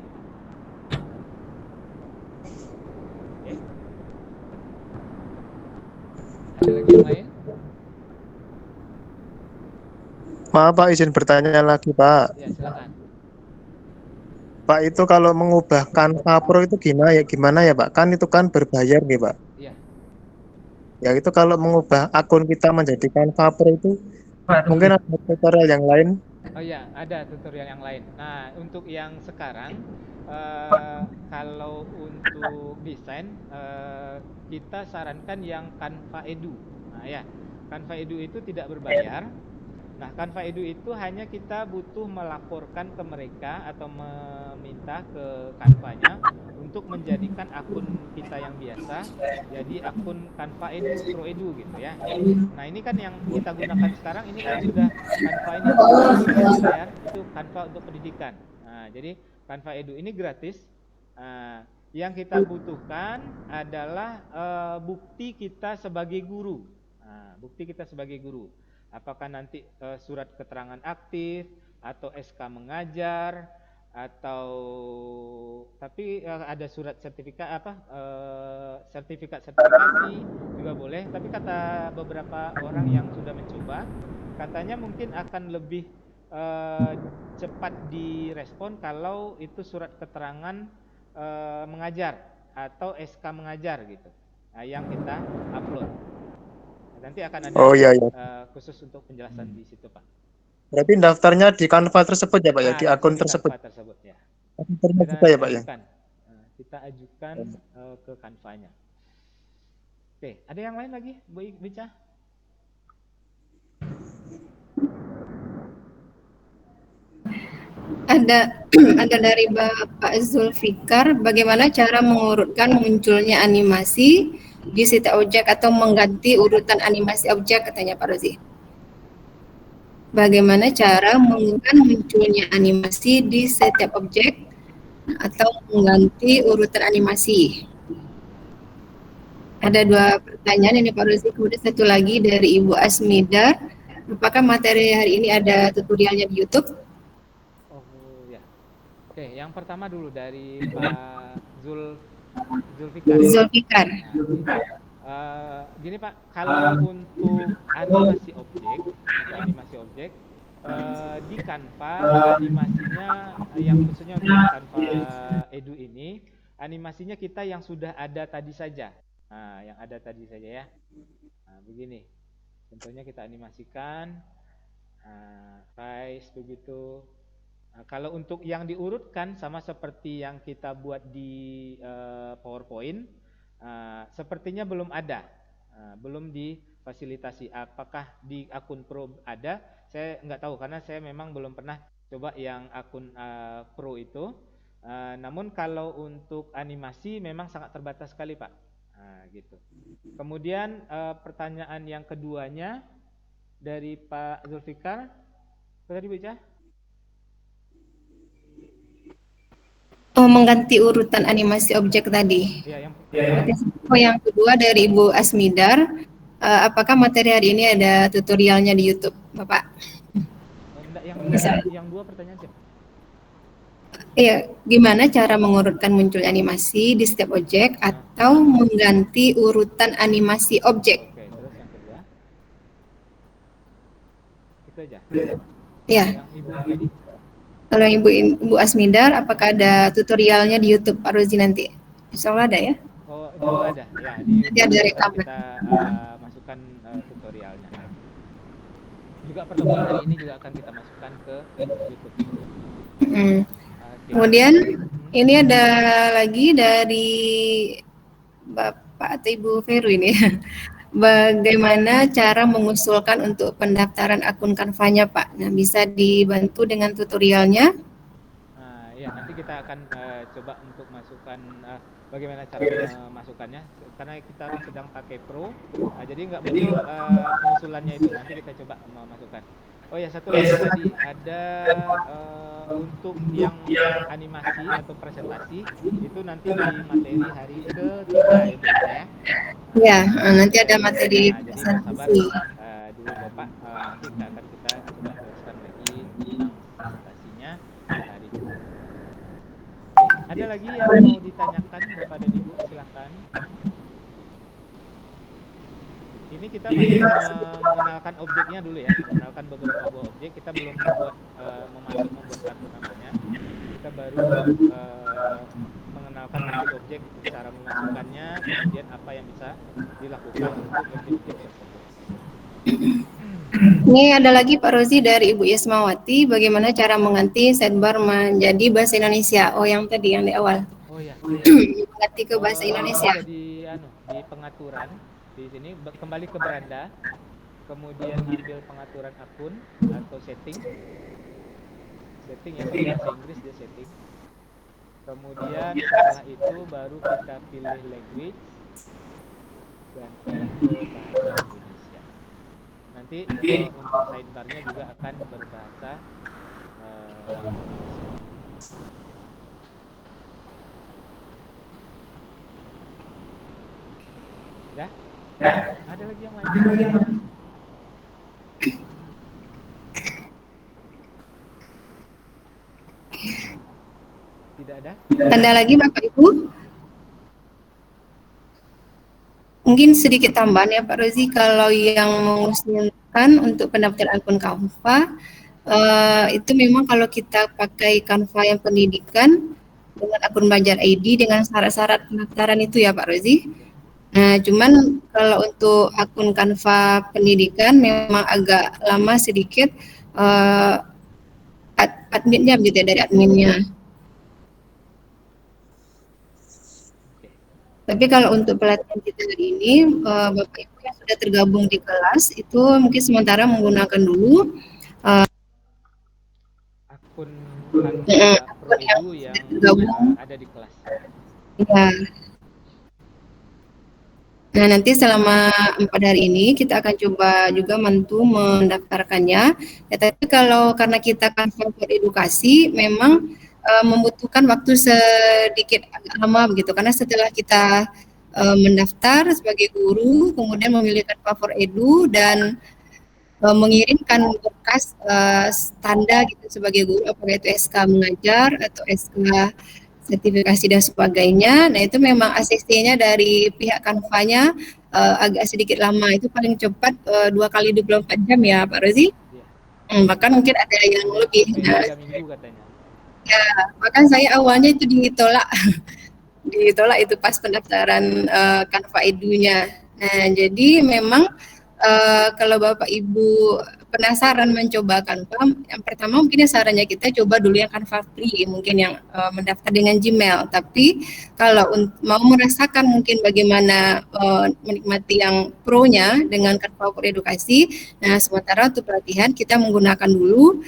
Oke. Ada lagi yang lain? Maaf Pak, izin bertanya lagi Pak. Ya, silakan. Pak, itu kalau mengubah Canva Pro itu gimana ya Pak? Kan itu kan berbayar nih Pak. Iya. Ya itu kalau mengubah akun kita menjadi Canva Pro itu mungkin ada tutorial yang lain. Oh iya, ada tutorial yang lain. Nah, untuk yang sekarang, kalau untuk desain, kita sarankan yang Canva Edu. Nah ya, Canva Edu itu tidak berbayar. Nah, Canva Edu itu hanya kita butuh melaporkan ke mereka atau meminta ke Canva-nya untuk menjadikan akun kita yang biasa jadi akun Canva Edu, Pro Edu gitu ya. Nah, ini kan yang kita gunakan sekarang ini kan sudah Canva ini bayar, itu Canva untuk pendidikan. Nah, jadi Canva Edu ini gratis. Yang kita butuhkan adalah bukti kita sebagai guru. Nah, bukti kita sebagai guru. Apakah nanti surat keterangan aktif atau SK mengajar atau tapi ada surat sertifikat sertifikasi juga boleh. Tapi kata beberapa orang yang sudah mencoba, katanya mungkin akan lebih cepat direspon kalau itu surat keterangan mengajar atau SK mengajar gitu. Nah, yang kita upload. Nanti akan ada khusus untuk penjelasan di situ Pak. Berarti daftarnya di Canva tersebut ya Pak ya, di akun tersebut. Canva tersebut ya. Kita ya Pak ya. Kita ajukan ke Canva-nya. Oke, ada yang lain lagi Bu Ica? Ada ada dari Bapak Zulfikar, bagaimana cara mengurutkan munculnya animasi di setiap objek atau mengganti urutan animasi objek, katanya Pak Rozi. Bagaimana cara mengurutkan munculnya animasi di setiap objek atau mengganti urutan animasi? Ada 2 pertanyaan ini Pak Rozi, kemudian satu lagi dari Ibu Asmida. Apakah materi hari ini ada tutorialnya di YouTube? Oh ya. Oke, yang pertama dulu dari Pak Zulfikar. Zulfikar. Gini Pak, kalau untuk animasi objek di Canva animasinya yang khususnya untuk Canva Edu ini animasinya kita yang sudah ada tadi saja. Nah, yang ada tadi saja ya. Nah, begini. Contohnya kita animasikan rise begitu. Nah, kalau untuk yang diurutkan sama seperti yang kita buat di PowerPoint, sepertinya belum ada, belum difasilitasi. Apakah di akun Pro ada? Saya nggak tahu karena saya memang belum pernah coba yang akun Pro itu. Namun kalau untuk animasi memang sangat terbatas sekali Pak. Gitu. Kemudian pertanyaan yang keduanya dari Pak Zulfikar, tadi baca? Mengganti urutan animasi objek tadi. Ya, yang kedua dari Ibu Asmidar, apakah materi hari ini ada tutorialnya di YouTube, Bapak? Enggak, yang 2 pertanyaan siapa? Iya, gimana cara mengurutkan muncul animasi di setiap objek atau mengganti urutan animasi objek? Oke, terus yang kedua? Itu aja? Iya. Yang Ibu tadi? Kalau Ibu Asmidar, apakah ada tutorialnya di YouTube Pak Rozi nanti? Insya Allah ada ya? Oh, itu ada. Ya, di Nanti ada rekaman. kita masukkan tutorialnya. Juga pertemuan hari ini juga akan kita masukkan ke YouTube. Kemudian ini ada lagi dari Bapak atau Ibu Veru ini. Bagaimana cara mengusulkan untuk pendaftaran akun Canva-nya Pak? Nah, bisa dibantu dengan tutorialnya? Ya, nanti kita akan coba untuk masukkan bagaimana cara memasukkannya karena kita sedang pakai Pro, jadi nggak butuh pengusulannya itu. Nanti kita coba memasukkan. Oh ya, satu lagi tadi ada untuk yang animasi atau presentasi itu nanti di materi hari ketiga ya. Ya, nanti ada materi presentasi. Dulu Bapak, nanti kita coba jelaskan lagi tentang presentasinya hari ini. Ada lagi yang mau ditanyakan Bapak dan Ibu, silahkan. Ini kita masih mengenalkan objeknya dulu ya, mengenalkan beberapa buah objek. Kita belum membuat membuat kartu namanya. Kita baru mengenalkan objek, cara memasukkannya, kemudian apa yang bisa dilakukan untuk objek-objek tersebut. Ini ada lagi Pak Rozi dari Ibu Yasmawati, bagaimana cara mengganti sidebar menjadi bahasa Indonesia? Oh, yang tadi yang di awal. Oh ya. Mengganti ke bahasa Indonesia. Di pengaturan di sini kembali ke beranda, kemudian ambil pengaturan akun atau setting ya, kalau bahasa Inggris dia setting. Kemudian setelah itu baru kita pilih language dan pilih bahasa Indonesia. Nanti untuk sidebarnya juga akan berbahasa Indonesia. Ya? Ada lagi yang lain? Tidak ada? Ada lagi Bapak Ibu? Mungkin sedikit tambahan ya Pak Rozi, kalau yang mengusulkan untuk pendaftaran akun Canva, itu memang kalau kita pakai Canva yang pendidikan dengan akun Belajar ID dengan syarat-syarat pendaftaran itu ya Pak Rozi. Nah, cuman kalau untuk akun Canva pendidikan memang agak lama sedikit adminnya gitu ya, dari adminnya. Tapi kalau untuk pelatihan kita hari ini, Bapak Ibu yang sudah tergabung di kelas itu mungkin sementara menggunakan dulu akun akun yang ProEdu yang gabung. ada di kelas. Ya. Nah, nanti selama 4 hari ini kita akan coba juga bantu mendaftarkannya. Ya, tapi kalau karena kita kan edukasi, memang membutuhkan waktu sedikit agak lama begitu. Karena setelah kita mendaftar sebagai guru, kemudian memilihkan favor edu dan mengirimkan berkas tanda gitu sebagai guru, apakah itu SK mengajar atau SK sertifikasi dan sebagainya. Nah, itu memang ACC-nya dari pihak Canva-nya agak sedikit lama. Itu paling cepat 2 kali 24 jam ya, Pak Rozi. Bahkan mungkin ada yang lebih. Nah, 3 minggu katanya. ya, bahkan saya awalnya itu ditolak. Ditolak itu pas pendaftaran Canva Edu-nya. Nah, jadi memang kalau Bapak Ibu penasaran mencoba Canva, yang pertama mungkin sarannya kita coba dulu yang Canva free, mungkin yang mendaftar dengan Gmail. Tapi kalau mau merasakan mungkin bagaimana menikmati yang pro-nya dengan Canva for Edukasi, nah sementara untuk pelatihan kita menggunakan dulu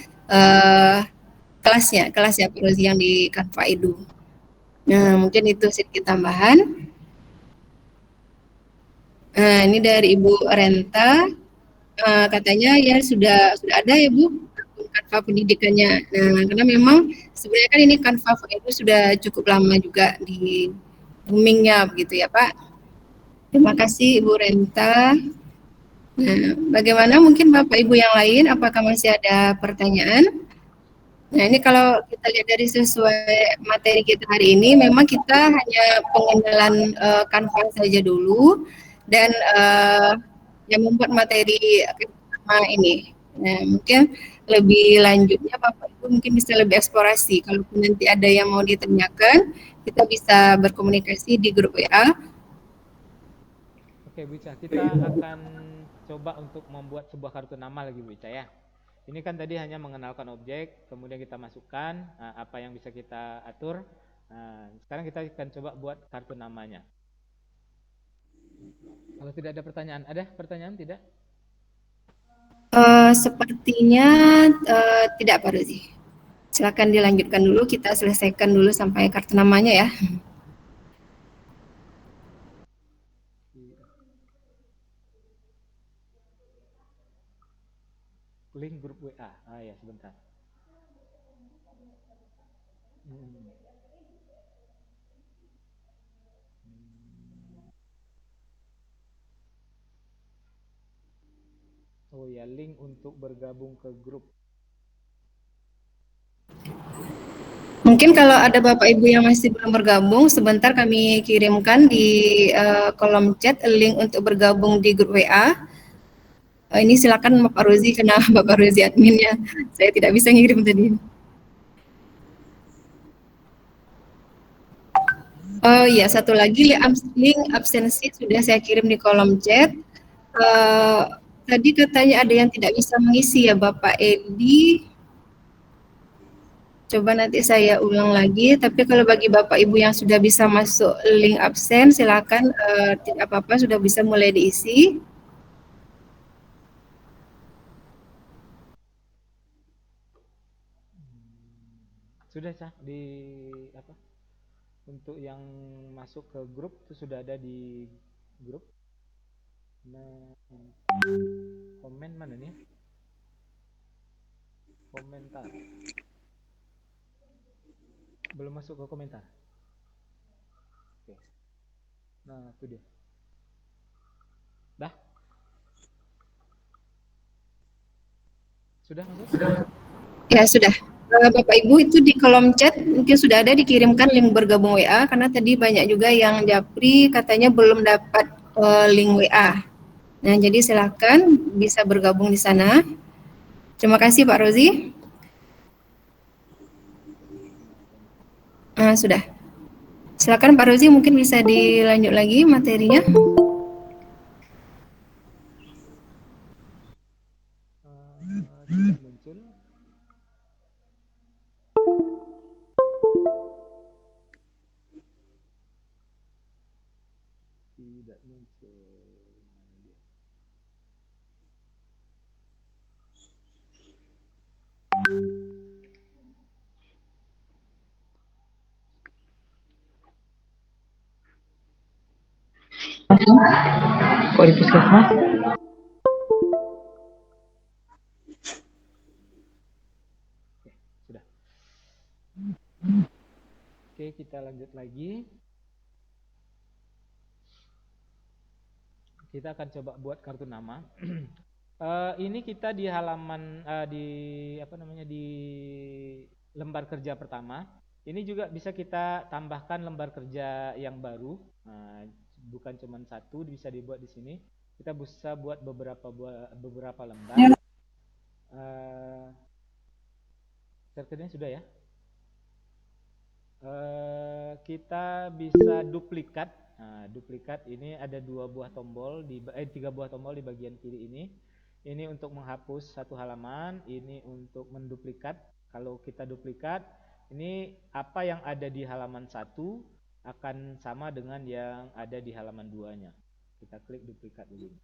kelas ya Pak Rozi yang di Canva Edu. Nah, mungkin itu sedikit tambahan. Nah, ini dari Ibu Renta. Katanya ya sudah ada ya Bu Canva pendidikannya. Nah, karena memang sebenarnya kan ini Canva itu sudah cukup lama juga di boomingnya begitu ya Pak. Terima kasih Ibu Renta. Nah, bagaimana mungkin Bapak Ibu yang lain, apakah masih ada pertanyaan? Nah, ini kalau kita lihat dari sesuai materi kita hari ini, memang kita hanya pengenalan Canva saja dulu dan yang membuat materi pertama ini. Nah, mungkin lebih lanjutnya Bapak Ibu mungkin bisa lebih eksplorasi. Kalau nanti ada yang mau ditanyakan, kita bisa berkomunikasi di grup WA. Oke Bu Ica, kita akan coba untuk membuat sebuah kartu nama lagi Bu Ica ya. Ini kan tadi hanya mengenalkan objek, kemudian kita masukkan apa yang bisa kita atur. Nah, sekarang kita akan coba buat kartu namanya. Kalau tidak ada pertanyaan, ada pertanyaan tidak? Sepertinya tidak Pak Rozi. Silakan dilanjutkan dulu, kita selesaikan dulu sampai kartu namanya ya. Link grup WA. Ya sebentar. Oh ya, link untuk bergabung ke grup. Mungkin kalau ada Bapak Ibu yang masih belum bergabung, sebentar kami kirimkan di kolom chat link untuk bergabung di grup WA. Ini silakan Bapak Rozi, karena Bapak Rozi adminnya. Saya tidak bisa ngirim tadi. Oh iya, satu lagi link absensi sudah saya kirim di kolom chat. Tadi katanya ada yang tidak bisa mengisi ya Bapak Edi. Coba nanti saya ulang lagi, tapi kalau bagi Bapak Ibu yang sudah bisa masuk link absen, silakan tidak apa-apa, sudah bisa mulai diisi. Sudah Cah di apa? Untuk yang masuk ke grup itu sudah ada di grup. Nah, komen mana nih? Komentar. Belum masuk ke komentar. Oke. Nah, itu dia. Dah? Sudah masuk? Ya, sudah. Bapak Ibu itu di kolom chat mungkin sudah ada dikirimkan link bergabung WA, karena tadi banyak juga yang japri katanya belum dapat link WA. Nah, jadi silakan bisa bergabung di sana. Terima kasih Pak Rozi. Sudah. Silakan Pak Rozi, mungkin bisa dilanjut lagi materinya. Tidak muncul. Tidak muncul. Kok di puskesmas? Sudah. Oke, kita lanjut lagi. Kita akan coba buat kartu nama. Ini kita di halaman di lembar kerja pertama. Ini juga bisa kita tambahkan lembar kerja yang baru. Bukan cuma satu, bisa dibuat di sini. Kita bisa buat beberapa lembar. Shortcutnya sudah ya. Kita bisa duplikat. Duplikat ini ada 3 buah tombol di bagian kiri ini. Ini untuk menghapus satu halaman, ini untuk menduplikat. Kalau kita duplikat, ini apa yang ada di halaman 1 akan sama dengan yang ada di halaman 2-nya. Kita klik duplikat begini.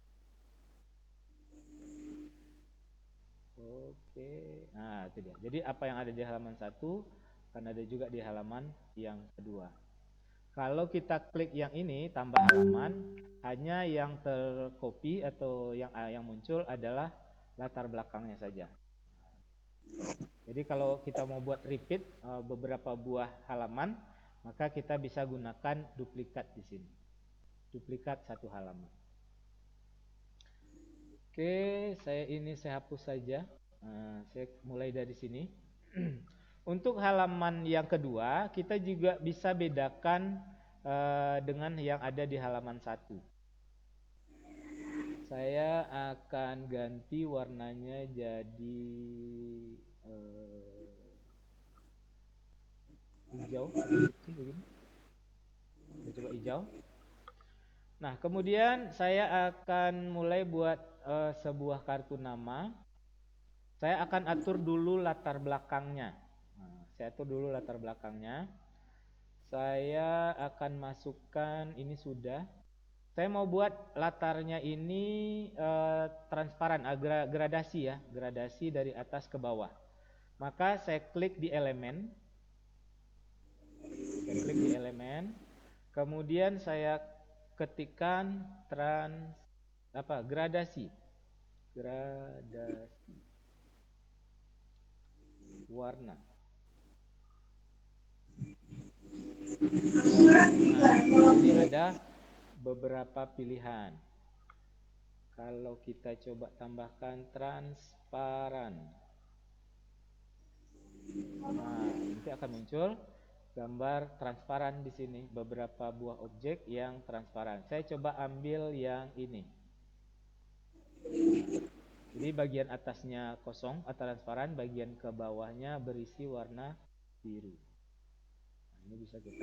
Oke. Nah, itu dia. Jadi apa yang ada di halaman 1 akan ada juga di halaman yang kedua. Kalau kita klik yang ini, tambah halaman, hanya yang tercopy atau yang muncul adalah latar belakangnya saja. Jadi kalau kita mau buat repeat beberapa buah halaman, maka kita bisa gunakan duplikat di sini. Duplikat satu halaman. Oke, saya hapus saja. Saya mulai dari sini. Untuk halaman yang kedua, kita juga bisa bedakan dengan yang ada di halaman 1. Saya akan ganti warnanya jadi hijau. Kita coba hijau. Nah, kemudian saya akan mulai buat sebuah kartu nama. Saya akan atur dulu latar belakangnya. Saya atur dulu latar belakangnya. Saya akan masukkan, ini sudah. Saya mau buat latarnya ini transparan, gradasi ya. Gradasi dari atas ke bawah. Maka saya klik di elemen. Kemudian saya ketikkan gradasi. Warna. Nah, ini ada beberapa pilihan. Kalau kita coba tambahkan transparan. Nah, nanti akan muncul gambar transparan di sini, beberapa buah objek yang transparan. Saya coba ambil yang ini. Jadi bagian atasnya kosong atau transparan, bagian ke bawahnya berisi warna biru. Nah, ini bisa kita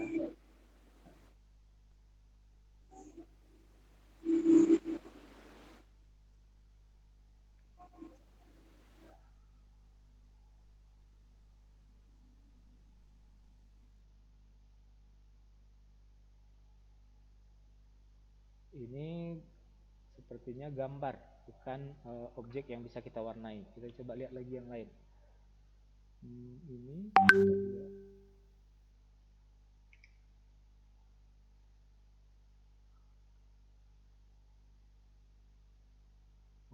ini sepertinya gambar, bukan objek yang bisa kita warnai. Kita coba lihat lagi yang lain. Ini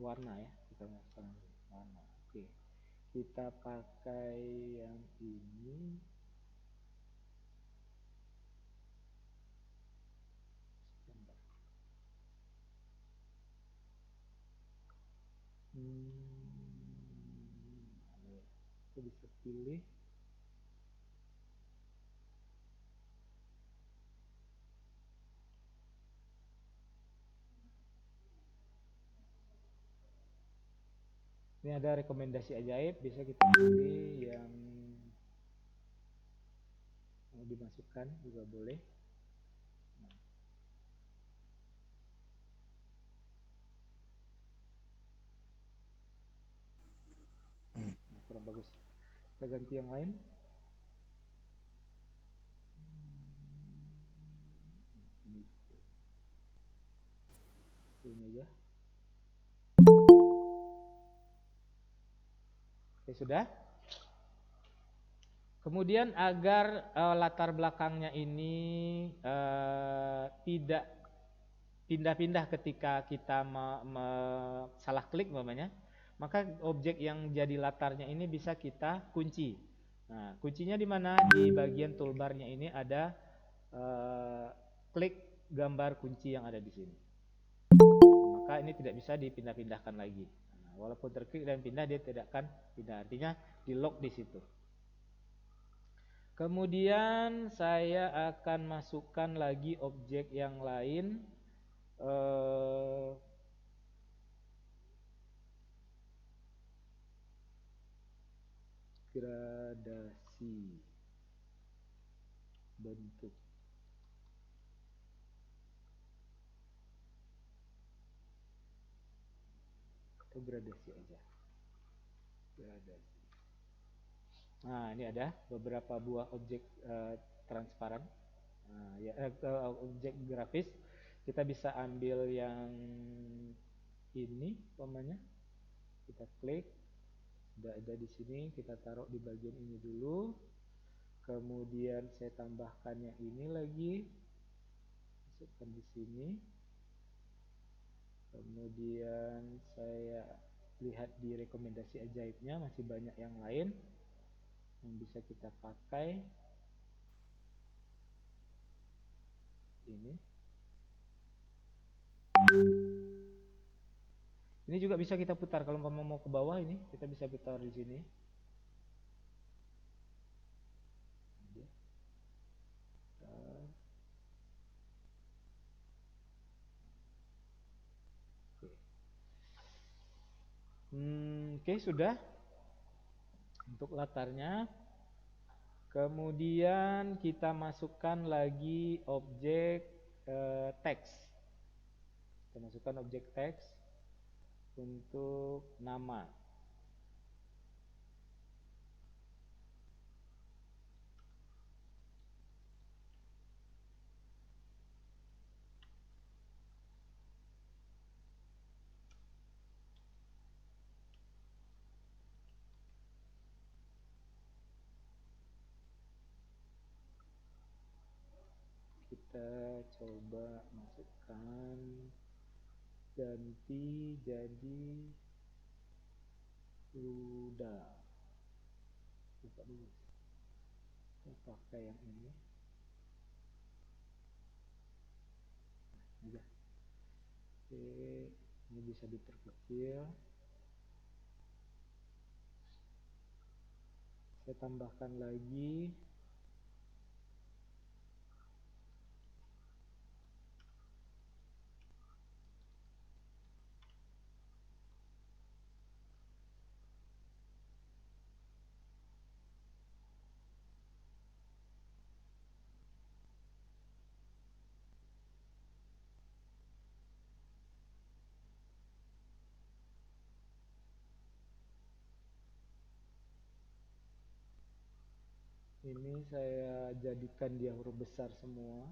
warna ya, kita masukkan warna. Oke, kita pakai yang ini. Kita bisa pilih ini, ada rekomendasi ajaib, bisa kita pilih yang mau dimasukkan juga boleh. Nah, kurang bagus. Kita ganti yang lain. Ini aja. Oke, sudah. Kemudian agar latar belakangnya ini pindah-pindah ketika kita salah klik umpamanya, maka objek yang jadi latarnya ini bisa kita kunci. Nah, kuncinya di mana? Di bagian toolbarnya ini ada klik gambar kunci yang ada di sini. Maka ini tidak bisa dipindah-pindahkan lagi. Nah, walaupun terklik dan pindah, dia tidak akan pindah. Artinya di lock di situ. Kemudian saya akan masukkan lagi objek yang lain. Gradasi bentuk. Atau gradasi aja. Gradasi. Nah, ini ada beberapa buah objek transparan. Nah, ya, objek grafis. Kita bisa ambil yang ini, umpamanya. Kita klik, sudah ada di sini. Kita taruh di bagian ini dulu. Kemudian saya tambahkan yang ini lagi, masukkan di sini. Kemudian saya lihat di rekomendasi ajaibnya, masih banyak yang lain yang bisa kita pakai. Ini juga bisa kita putar. Kalau mau ke bawah ini, kita bisa putar di sini. Oke, sudah untuk latarnya. Kemudian kita masukkan lagi objek teks. Kita masukkan objek teks untuk nama. Kita coba masukkan, ganti jadi Luda. Buka dulu. Kita pakai yang ini. Udah. Oke, ini bisa diperkecil. Saya tambahkan lagi. Ini saya jadikan dia huruf besar semua.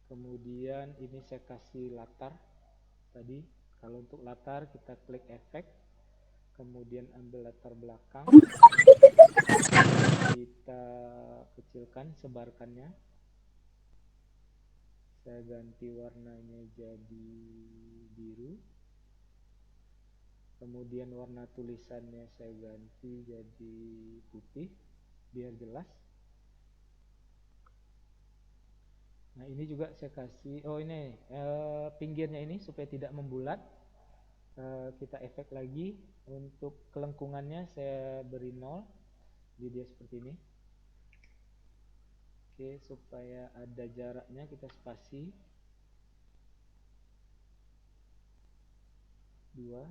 Kemudian ini saya kasih latar tadi. Kalau untuk latar kita klik efek, kemudian ambil latar belakang, kita kecilkan, sebarkannya. Saya ganti warnanya jadi biru. Kemudian warna tulisannya saya ganti jadi putih biar jelas. Nah, ini juga saya kasih, oh ini pinggirnya ini supaya tidak membulat. Kita efek lagi. Untuk kelengkungannya saya beri 0. Jadi dia seperti ini. Oke, supaya ada jaraknya kita spasi 2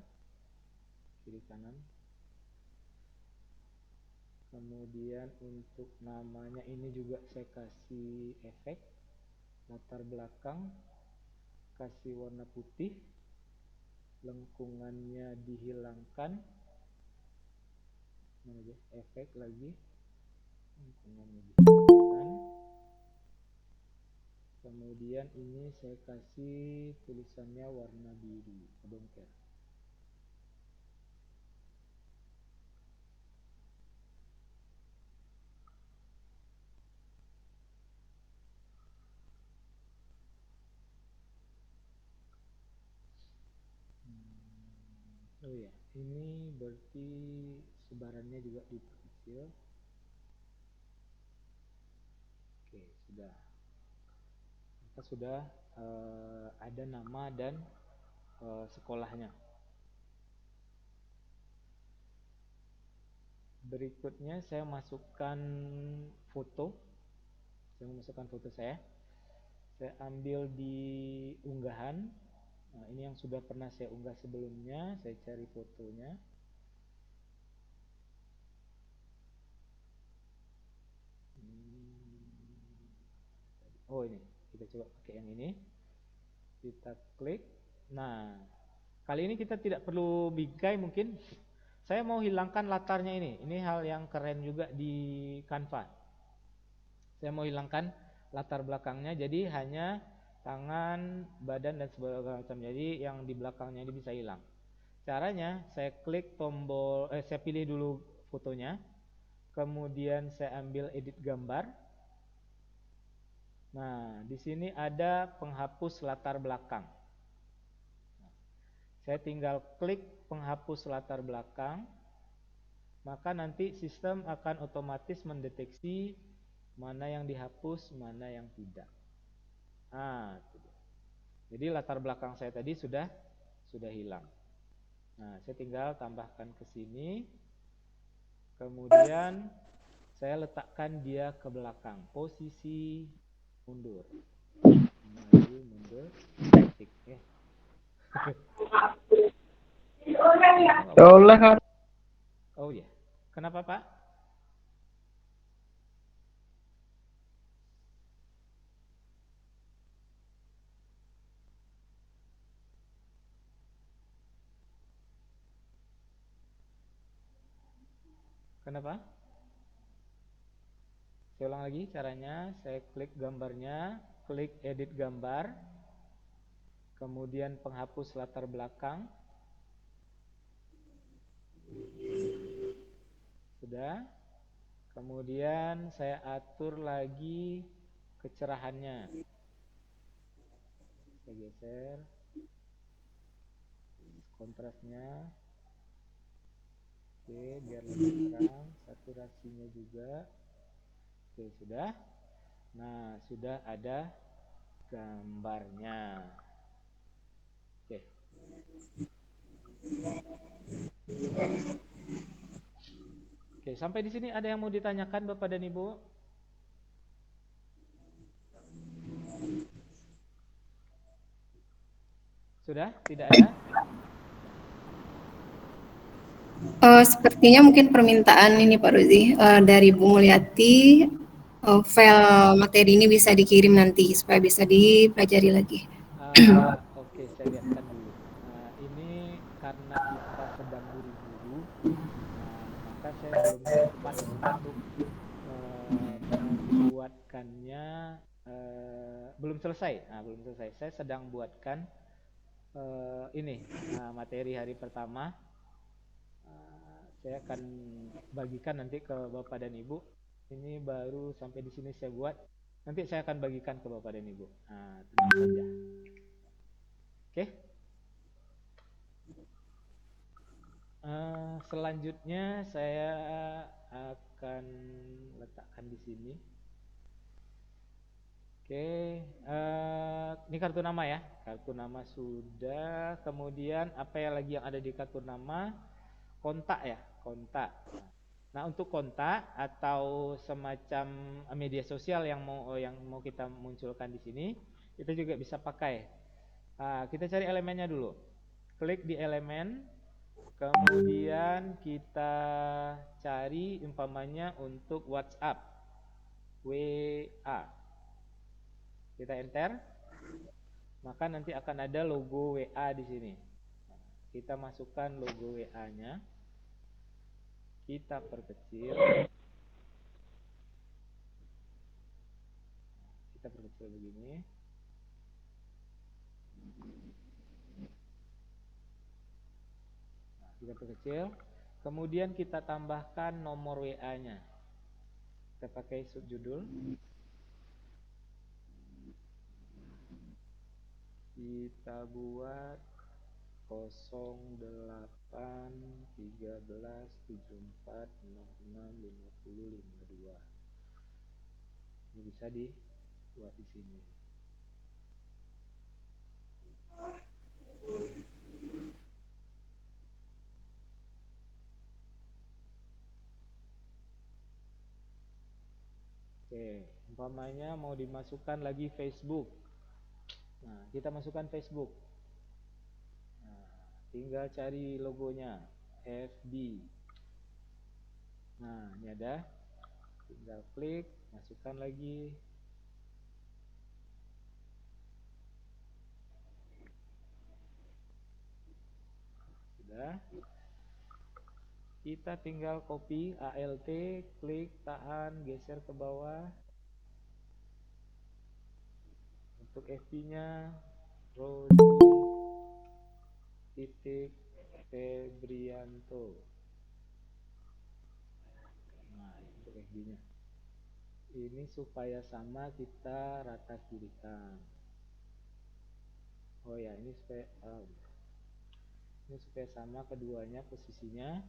kiri kanan. Kemudian untuk namanya ini juga saya kasih efek latar belakang, kasih warna putih, lengkungannya dihilangkan. Efek lagi, lengkungannya dihilangkan. Kemudian ini saya kasih tulisannya warna biru, I don't care. Oh ya, ini berarti sebarannya juga diperkecil. Oke, sudah. Maka sudah ada nama dan sekolahnya. Berikutnya saya masukkan foto. Saya memasukkan foto saya. Saya ambil di unggahan. Nah, ini yang sudah pernah saya unggah sebelumnya. Saya cari fotonya. Oh ini, kita coba pakai yang ini. Kita klik. Nah, kali ini kita tidak perlu bingkai mungkin. Saya mau hilangkan latarnya ini. Ini hal yang keren juga di Canva. Saya mau hilangkan latar belakangnya, jadi hanya tangan, badan, dan sebagainya macam. Jadi yang di belakangnya ini bisa hilang. Caranya, saya klik tombol, saya pilih dulu fotonya. Kemudian saya ambil edit gambar. Nah, di sini ada penghapus latar belakang. Saya tinggal klik penghapus latar belakang, maka nanti sistem akan otomatis mendeteksi mana yang dihapus, mana yang tidak. Nah, jadi latar belakang saya tadi sudah hilang. Nah, saya tinggal tambahkan ke sini. Kemudian saya letakkan dia ke belakang, posisi mundur. Maju, mundur, titik ya. Oh ya, kenapa Pak? Kenapa? Saya ulang lagi caranya. Saya klik gambarnya, klik edit gambar, kemudian penghapus latar belakang. Sudah. Kemudian saya atur lagi kecerahannya. Saya geser kontrasnya. Oke, biar lebih terang. Saturasinya juga. Oke, sudah. Nah, sudah ada gambarnya. Oke. Oke, sampai di sini ada yang mau ditanyakan Bapak dan Ibu? Sudah? Tidak ada? Sepertinya mungkin permintaan ini Pak Rozi dari Bu Mulyati, file materi ini bisa dikirim nanti supaya bisa dipelajari lagi. Oke, saya lihatkan dulu. Ini karena kita sedang buru-buru, maka saya belum sempat untuk membuatkannya. Belum selesai. Belum selesai. Saya sedang buatkan ini materi hari pertama. Saya akan bagikan nanti ke Bapak dan Ibu. Ini baru sampai di sini saya buat. Nanti saya akan bagikan ke Bapak dan Ibu. Tenang saja. Oke. Selanjutnya saya akan letakkan di sini. Oke. Ini kartu nama ya. Kartu nama sudah. Kemudian apa lagi yang ada di kartu nama? Kontak ya, kontak. Nah, untuk kontak atau semacam media sosial yang mau kita munculkan di sini, kita juga bisa pakai. Kita cari elemennya dulu. Klik di elemen, kemudian kita cari umpamanya untuk WhatsApp, WA. Kita enter, maka nanti akan ada logo WA di sini. Kita masukkan logo WA-nya. Kita perkecil. perkecil begini. Nah, kita perkecil. Kemudian kita tambahkan nomor WA-nya. Kita pakai subjudul. Kita buat 081374665052. Ini bisa dibuat di sini. Oke, umpamanya mau dimasukkan lagi Facebook. Nah, kita masukkan Facebook. Nah, tinggal cari logonya, FB. Nah, ini ada. Tinggal klik, masukkan lagi. Sudah. Kita tinggal copy ALT, klik, tahan, geser ke bawah. Untuk FB-nya Rozi titik Febrianto. Nah, untuk FB-nya. Ini supaya sama kita rata kirikan. Oh ya, ini supaya sama keduanya posisinya.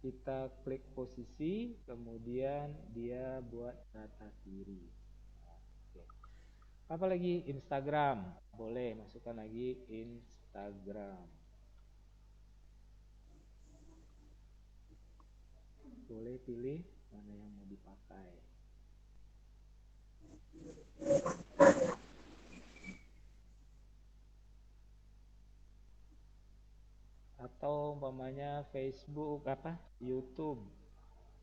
Kita klik posisi, kemudian dia buat rata kiri. Oke. Apa lagi? Instagram. Boleh masukkan lagi Instagram. Boleh pilih mana yang mau dipakai. Atau umpamanya Facebook apa? YouTube.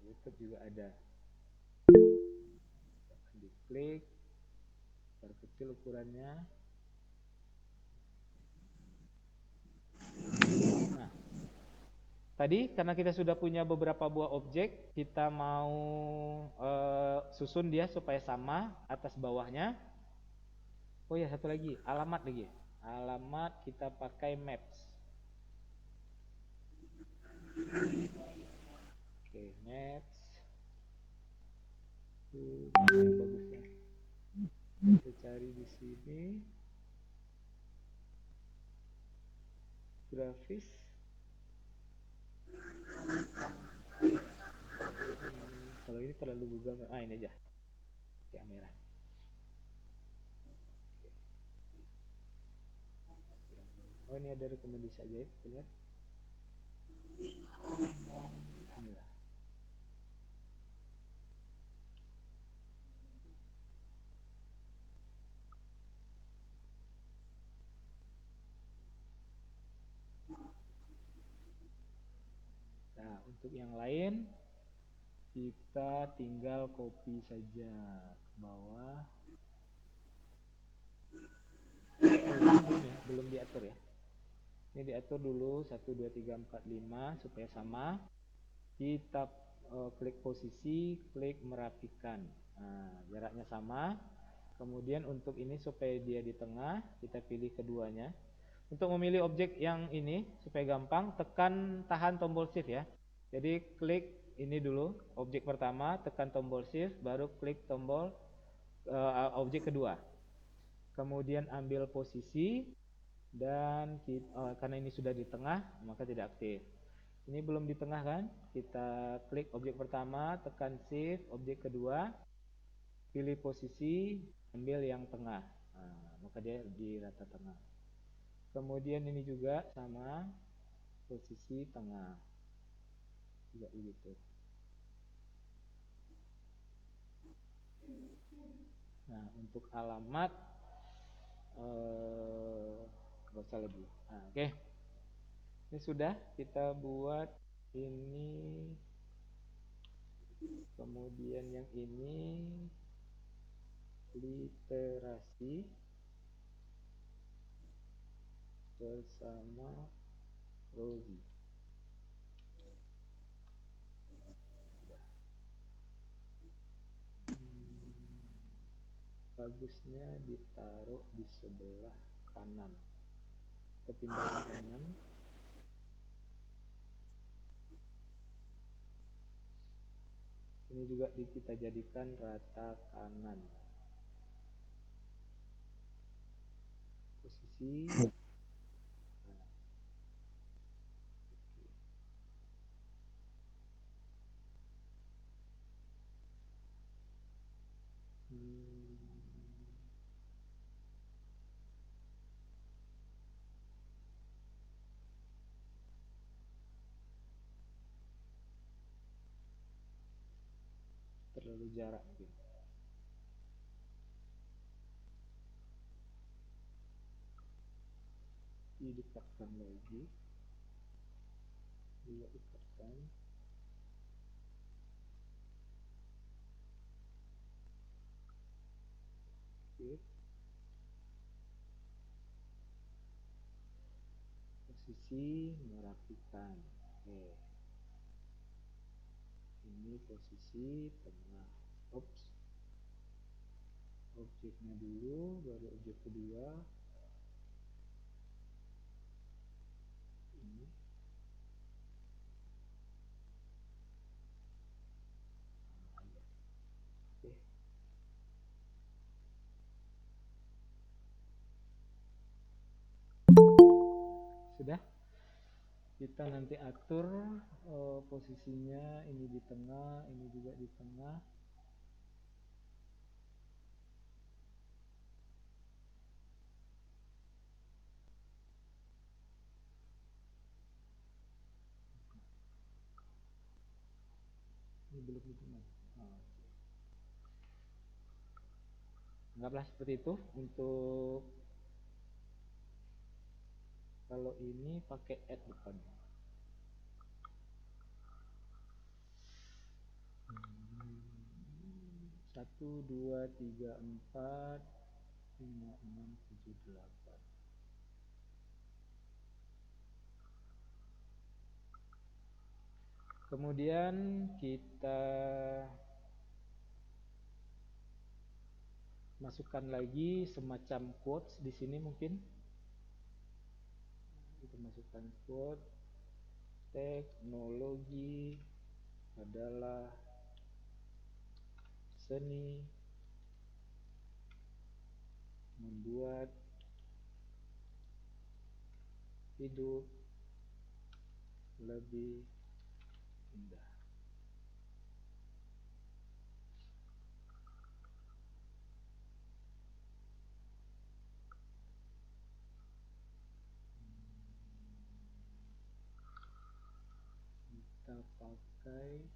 YouTube juga ada. Diklik, perkecil ukurannya. Nah, tadi karena kita sudah punya beberapa buah objek, kita mau susun dia supaya sama atas bawahnya. Oh ya, satu lagi, alamat lagi. Alamat kita pakai maps. Oke, maps. Yang bagusnya. Kita cari di sini. Grafis. Kalau ini terlalu bugal. Ini aja. Kamera. Oh, ini ada rekomendasi aja, kita lihat. Inilah. Nah, untuk yang lain kita tinggal copy saja ke bawah. Belum diatur ya. Ini diatur dulu 1 2 3 4 5 supaya sama. Kita klik posisi, klik merapikan. Nah, jaraknya sama. Kemudian untuk ini supaya dia di tengah, kita pilih keduanya. Untuk memilih objek yang ini supaya gampang, tahan tombol shift ya. Jadi klik ini dulu, objek pertama, tekan tombol shift, baru klik tombol objek kedua. Kemudian ambil posisi dan karena ini sudah di tengah, maka tidak aktif. Ini belum di tengah kan? Kita klik objek pertama, tekan shift, objek kedua, pilih posisi, ambil yang tengah. Nah, maka dia di rata tengah. Kemudian ini juga sama, posisi tengah. Juga begitu. Nah, untuk alamat nggak usah lagi. Nah, oke. Ini sudah kita buat ini. Kemudian yang ini literasi bersama Rozi. bagusnya ditaruh di sebelah kanan. Kita pindah ke kanan. Ini juga kita jadikan rata kanan. Posisi. Nah. Terlalu jarak gitu. Didekatkan lagi, juga dekatkan. Oke. Posisi merapikan. Oke. Ini posisi tengah. Oops. Objeknya dulu, baru objek kedua. Ini. Oke. Sudah. Kita nanti atur posisinya, ini di tengah, ini juga di tengah. Ini belum di tengah. Anggaplah seperti itu. Untuk kalau ini pakai add depan. 1, 2, 3, 4, 5, 6, 7, 8. Kemudian kita masukkan lagi semacam quotes di sini mungkin. Kita masukkan quote. Teknologi adalah seni membuat hidup lebih indah. Kita pakai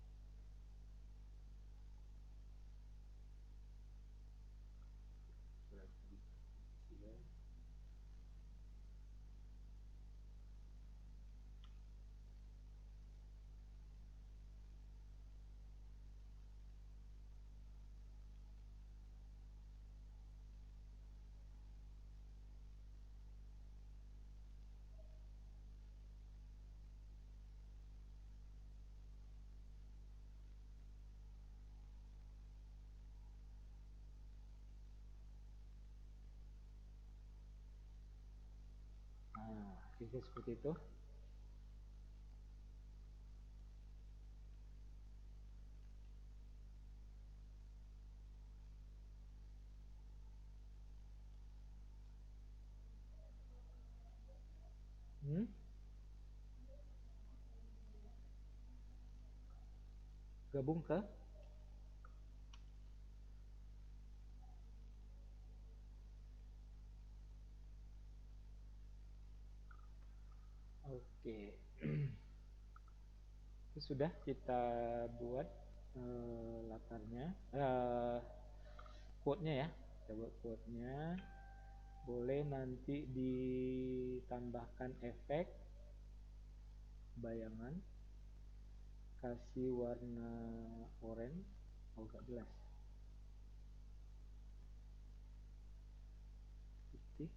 kira seperti itu. Gabung ke oke. Itu sudah kita buat latarnya, quote-nya ya. Kita buat quote-nya. Boleh nanti ditambahkan efek bayangan, kasih warna oranye. Oh, gak jelas. Putih.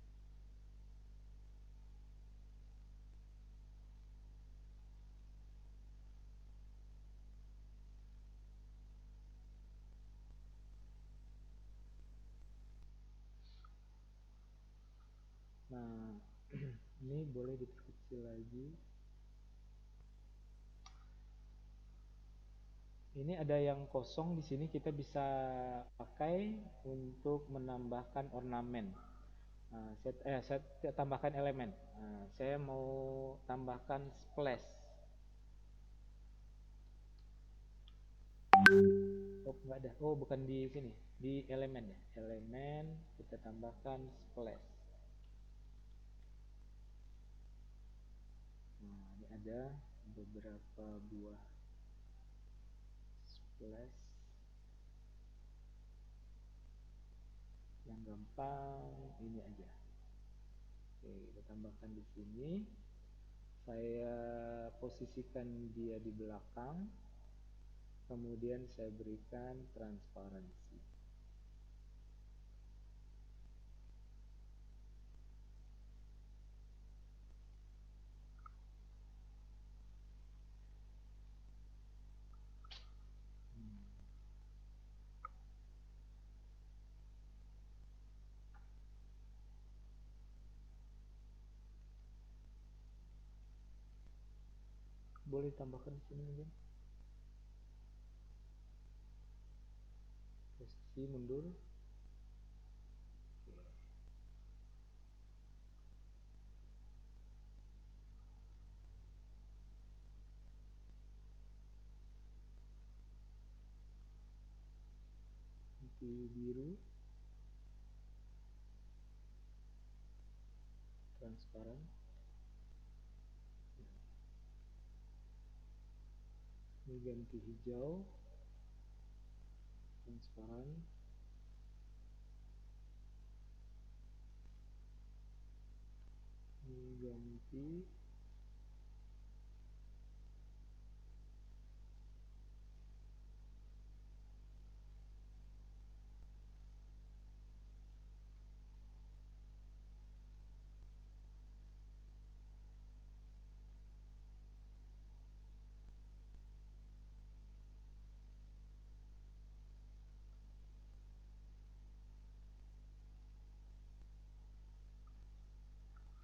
Ini boleh diperkecil lagi. Ini ada yang kosong di sini, kita bisa pakai untuk menambahkan ornamen. Saya tambahkan elemen. Saya mau tambahkan splash. Oh, enggak ada. Oh, bukan di sini. Di elemen ya. Elemen kita tambahkan splash. Nah, ini ada beberapa buah splash. Yang gampang ini aja. Oke, kita tambahkan di sini. Saya posisikan dia di belakang. Kemudian saya berikan transparansi. Boleh tambahkan di sini mungkin. Posisi mundur. Oke. Nanti biru. Transparan. Ini ganti hijau. Transparan. Ini ganti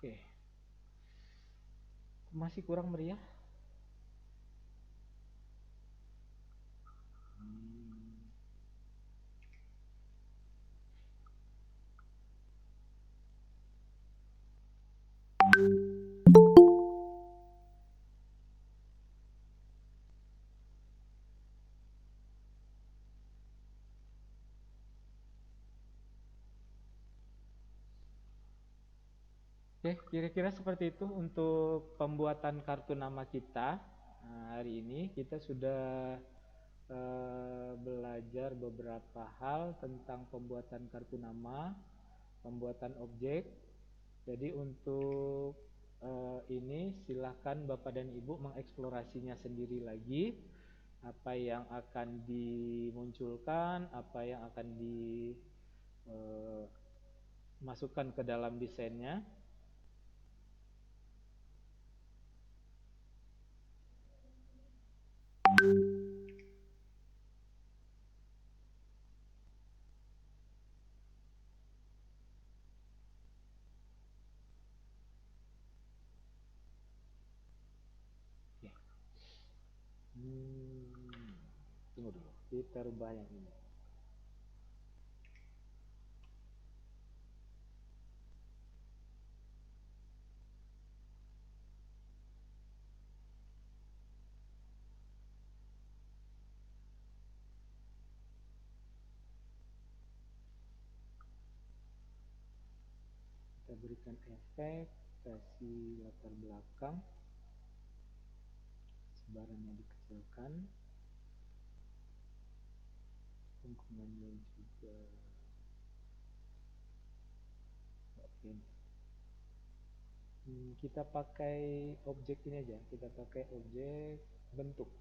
oke. Masih kurang meriah. Oke, kira-kira seperti itu untuk pembuatan kartu nama kita. Nah, hari ini kita sudah belajar beberapa hal tentang pembuatan kartu nama, pembuatan objek. Jadi untuk ini silahkan Bapak dan Ibu mengeksplorasinya sendiri lagi. Apa yang akan dimunculkan, apa yang akan dimasukkan ke dalam desainnya. Tunggu dulu, kita rubah yang ini. Kita berikan efek, kasih latar belakang, sebarannya dikecilkan, lingkungannya juga. Oke. Kita pakai objek ini aja, kita pakai objek bentuk.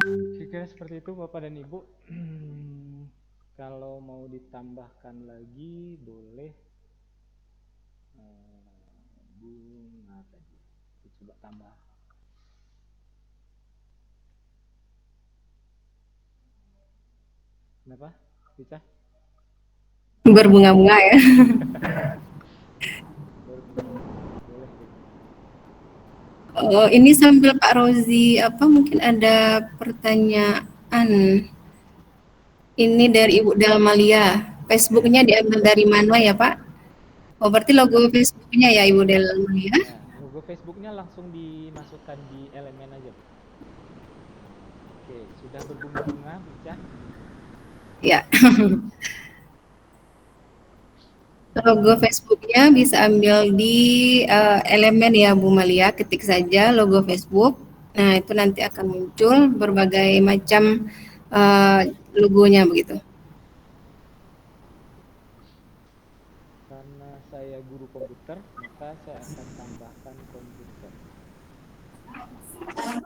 Kira-kira seperti itu Bapak dan Ibu. Kalau mau ditambahkan lagi boleh. Bunga tadi. Kita coba tambah. Kenapa? Bisa? Berbunga-bunga ya. Boleh. Oh, ini sambil Pak Rozi, apa mungkin ada pertanyaan? Ini dari Ibu Delmalia. Facebooknya diambil dari mana ya Pak? Oh, berarti logo Facebooknya ya Ibu Delmalia? Ya, logo Facebooknya langsung dimasukkan di elemen aja. Oke, sudah berbunga-bunga, bisa? Ya. Logo Facebooknya bisa ambil di elemen ya Bu Malia, ketik saja logo Facebook. Nah, itu nanti akan muncul berbagai macam logonya begitu. Karena saya guru komputer, maka saya akan tambahkan komputer.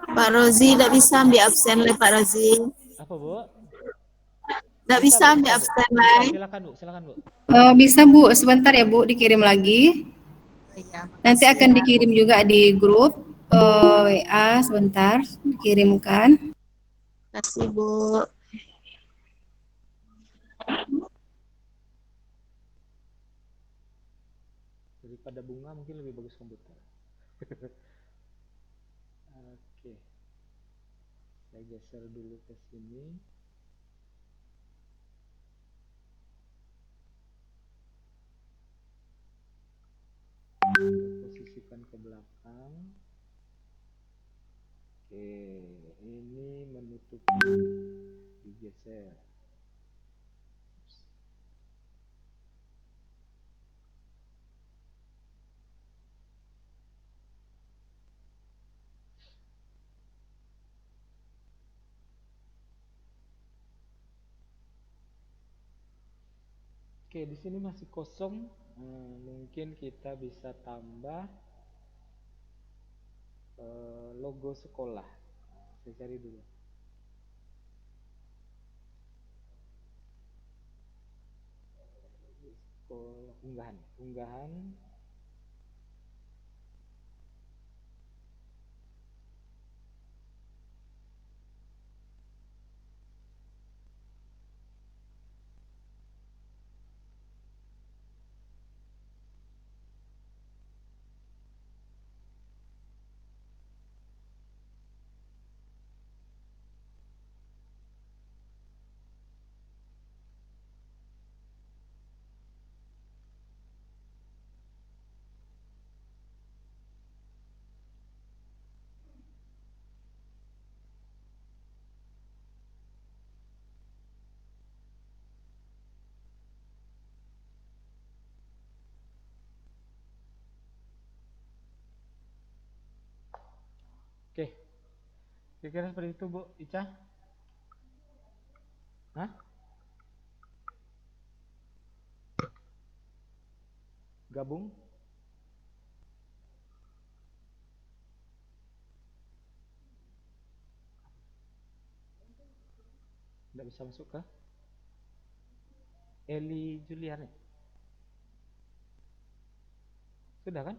Pak Rozi tidak bisa ambil absen le Pak Rozi. Apa Bu? Tidak bisa ambil absen le. Silakan Bu. Bisa Bu, sebentar ya Bu, dikirim lagi. Nanti akan dikirim juga di grup WA, sebentar dikirimkan. Terima kasih Bu. Daripada bunga mungkin lebih bagus komputer. Oke. Saya geser dulu ke sini. Posisikan ke belakang. Oke, ini menutupi, digeser. Oke, di sini masih kosong. Mungkin kita bisa tambah logo sekolah. Saya cari dulu. Sekolah, unggahan. Oke, kira-kira seperti itu Bu Ica. Hah? Gabung? Tidak bisa masuk ke Eli Julian ya? Sudah kan?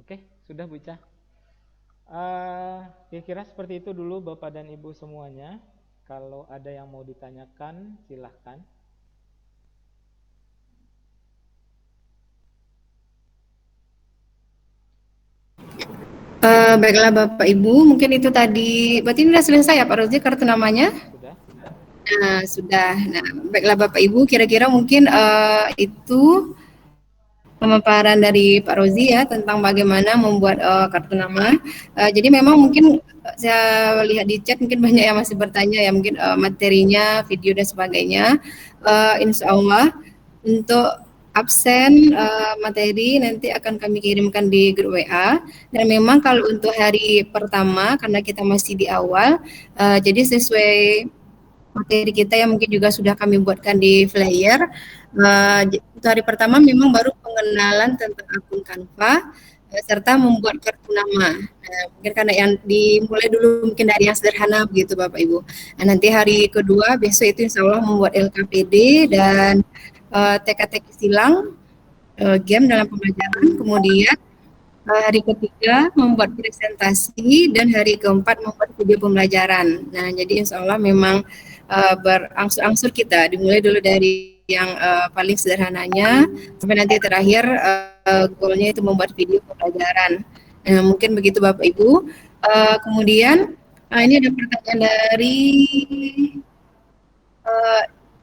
Oke, sudah Bu Ica. Kira-kira seperti itu dulu Bapak dan Ibu semuanya. Kalau ada yang mau ditanyakan, silahkan. Baiklah Bapak Ibu, mungkin itu tadi. Berarti ini sudah selesai ya Pak Rozi kartu namanya? Sudah. Nah, sudah. Nah, baiklah Bapak Ibu, kira-kira mungkin itu pemaparan dari Pak Rozi ya tentang bagaimana membuat kartu nama. Jadi memang mungkin saya lihat di chat mungkin banyak yang masih bertanya ya mungkin materinya, video dan sebagainya. Insya Allah untuk absen materi nanti akan kami kirimkan di grup WA. Dan memang kalau untuk hari pertama karena kita masih di awal, jadi sesuai materi kita yang mungkin juga sudah kami buatkan di flyer. Untuk hari pertama memang baru pengenalan tentang akun Canva serta membuat kartu nama. Mungkin karena yang dimulai dulu mungkin dari yang sederhana begitu Bapak Ibu. Nah, nanti hari kedua besok itu insya Allah membuat LKPD dan teka-teki silang, game dalam pembelajaran. Kemudian hari ketiga membuat presentasi dan hari keempat membuat video pembelajaran. Nah, jadi insya Allah memang berangsur-angsur kita dimulai dulu dari yang paling sederhananya sampai nanti terakhir goalnya itu membuat video pembelajaran. Mungkin begitu Bapak Ibu. Kemudian ini ada pertanyaan dari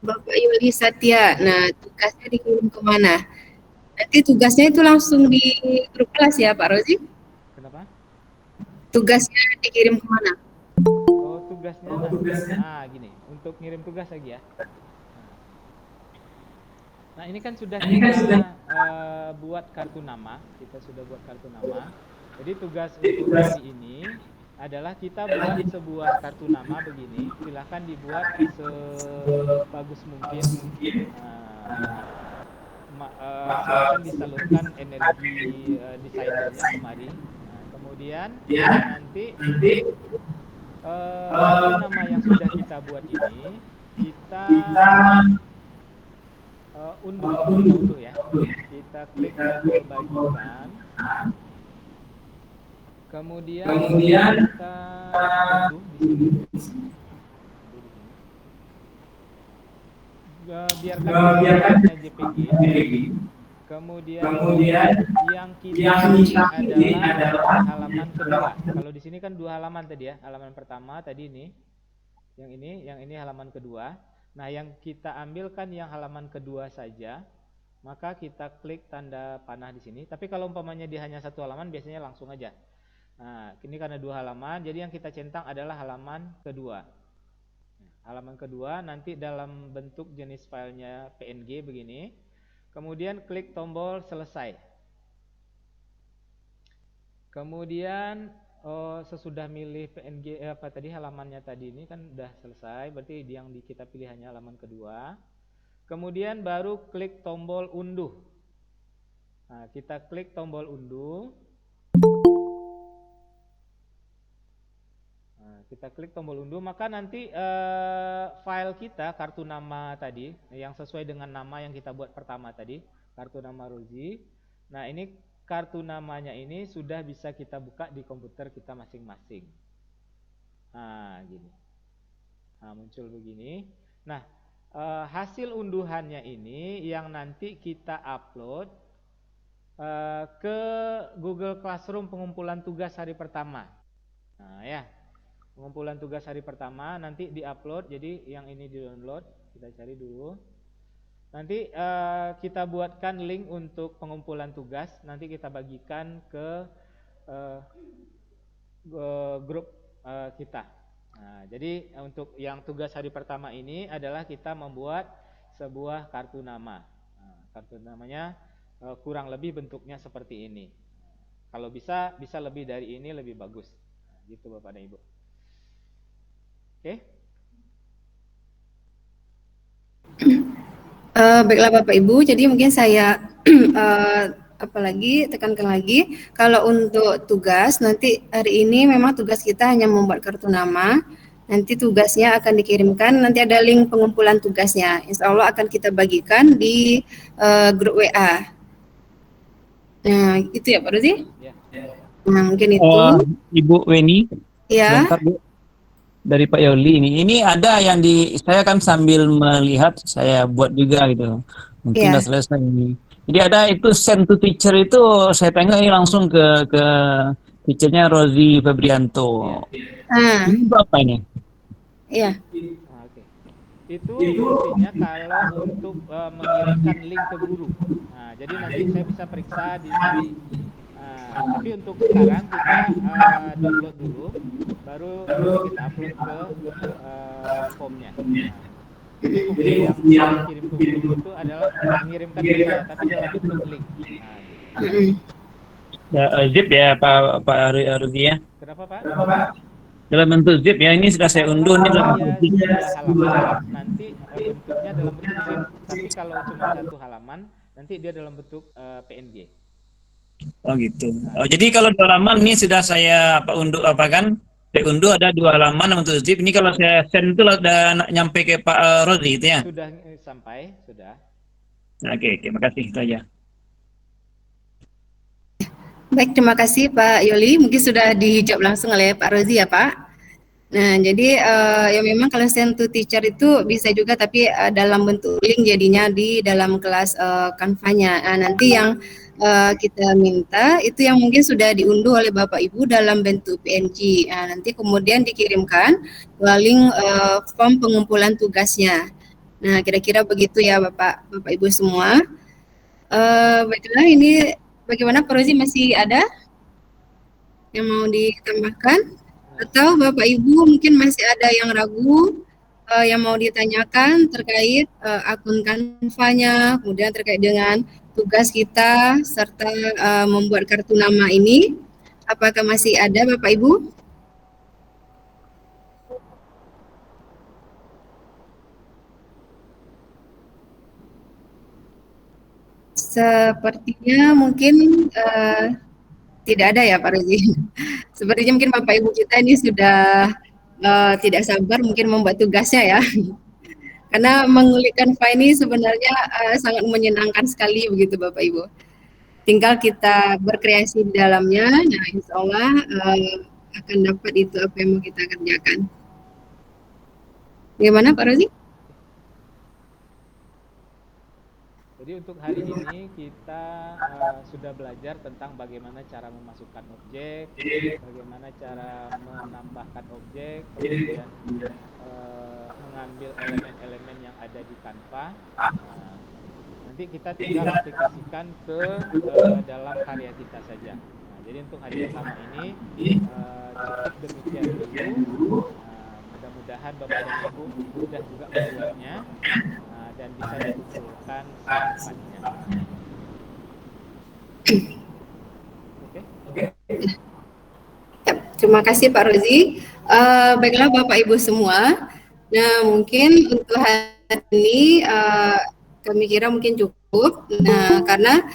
Bapak Yuli Satya. Nah, tugasnya dikirim kemana? Nanti tugasnya itu langsung di grup kelas ya Pak Rozi? Kenapa? Tugasnya dikirim kemana? Oh, tugasnya. Nah, gini, untuk ngirim tugas lagi ya. Nah, ini kan sudah kita buat kartu nama. Kita sudah buat kartu nama. Jadi tugas untuk hari ini adalah kita buat sebuah kartu nama begini. Silahkan dibuat sebagus mungkin. Silahkan disalurkan energi desainernya kemari. Nah, kemudian nanti kartu nama yang sudah kita buat ini kita unduh ya. Kita klik tombol bagikan. Kemudian kita unduh di sini. Biarkan JPG. Kemudian yang kita adalah halaman kedua. Kalau di sini kan 2 halaman tadi ya. Halaman pertama tadi ini. Yang ini halaman kedua. Nah, yang kita ambilkan yang halaman kedua saja, maka kita klik tanda panah di sini. Tapi kalau umpamanya dia hanya 1 halaman, biasanya langsung aja. Nah, ini karena 2 halaman, jadi yang kita centang adalah halaman kedua. Halaman kedua nanti dalam bentuk jenis filenya PNG begini. Kemudian klik tombol selesai. Kemudian sesudah milih PNG halamannya tadi ini kan udah selesai, berarti yang kita pilih hanya halaman kedua. Kemudian baru klik tombol unduh. Nah, kita klik tombol unduh. Kita klik tombol unduh, maka nanti file kita kartu nama tadi yang sesuai dengan nama yang kita buat pertama tadi, kartu nama Rozi. Nah, ini kartu namanya ini sudah bisa kita buka di komputer kita masing-masing. Nah, gini. Nah, muncul begini. Nah, hasil unduhannya ini yang nanti kita upload ke Google Classroom pengumpulan tugas hari pertama. Nah, ya. Pengumpulan tugas hari pertama nanti diupload, jadi yang ini di-download, kita cari dulu. Nanti kita buatkan link untuk pengumpulan tugas, nanti kita bagikan ke grup kita. Nah, jadi untuk yang tugas hari pertama ini adalah kita membuat sebuah kartu nama. Nah, kartu namanya kurang lebih bentuknya seperti ini. Kalau bisa lebih dari ini lebih bagus. Nah, gitu Bapak dan Ibu. Oke. Baiklah Bapak Ibu, jadi mungkin saya tekankan lagi, kalau untuk tugas nanti hari ini memang tugas kita hanya membuat kartu nama. Nanti tugasnya akan dikirimkan, nanti ada link pengumpulan tugasnya. Insya Allah akan kita bagikan di grup WA. Nah, itu ya Pak Rozi? Ya. Nah, mungkin itu. Ibu Weni. Ya. Bentar, Bu. Dari Pak Yoli ini ada yang saya kan sambil melihat saya buat juga gitu, mungkin udah selesai ini. Jadi ada itu send to teacher itu saya tengok langsung ke teachernya Rozi Febrianto. Ini apa ini? Iya. Oke. Itu fungsinya kalau untuk mengirimkan link ke guru. Nah, jadi nanti saya bisa periksa di sini. Tapi untuk sekarang kita download dulu, baru kita upload ke formnya. Jadi fungsi yang saya kirim ke guru itu adalah mengirimkan ke saya, tapi dalam bentuk link. Nah, gitu. Zip ya Pak Rugi ya. Kenapa Pak? Dalam bentuk zip ya, ini sudah saya unduh ini dalam bentuk zip. Dia 2 halaman, nanti bentuknya dalam bentuk zip. Tapi kalau cuma 1 halaman, nanti dia dalam bentuk PNG. Oh gitu. Oh, jadi kalau 2 halaman ini sudah saya unduh kan? Saya unduh ada 2 halaman untuk zip. Ini kalau saya send itu udah nyampe ke Pak Rodri itu ya? Sudah sampai, sudah. Oke, makasih itu aja. Baik, terima kasih Pak Yoli. Mungkin sudah dijawab langsung oleh Pak Rozi ya Pak. Nah, jadi ya memang kalau send to teacher itu bisa juga, tapi dalam bentuk link jadinya di dalam kelas Canva-nya. Nah, nanti yang kita minta itu yang mungkin sudah diunduh oleh Bapak Ibu dalam bentuk PNG. Nah, nanti kemudian dikirimkan link form pengumpulan tugasnya. Nah, kira-kira begitu ya Bapak Ibu semua. Baiklah, ini bagaimana Pak Rozi, masih ada yang mau ditambahkan? Atau Bapak Ibu mungkin masih ada yang ragu, yang mau ditanyakan terkait akun Canva-nya, kemudian terkait dengan tugas kita, serta membuat kartu nama ini. Apakah masih ada Bapak Ibu? Sepertinya mungkin tidak ada ya Pak Rozi. Sepertinya mungkin Bapak Ibu kita ini sudah tidak sabar mungkin membuat tugasnya ya. Karena mengulik Canva ini sebenarnya sangat menyenangkan sekali begitu Bapak Ibu. Tinggal kita berkreasi di dalamnya, nah insya Allah akan dapat itu apa yang mau kita kerjakan. Bagaimana Pak Rozi? Jadi untuk hari ini kita sudah belajar tentang bagaimana cara memasukkan objek, bagaimana cara menambahkan objek, kemudian mengambil elemen-elemen yang ada di Canva. Nanti kita tinggal aplikasikan ke dalam karya kita saja. Nah, jadi untuk hari pertama ini cukup demikian dulu. Mudah-mudahan Bapak dan Ibu mudah juga membuatnya. Dan bisa dikumpulkan secepatnya. Oke. Terima kasih Pak Rozi. Baiklah Bapak Ibu semua. Nah mungkin untuk hari ini kami kira mungkin cukup. Nah karena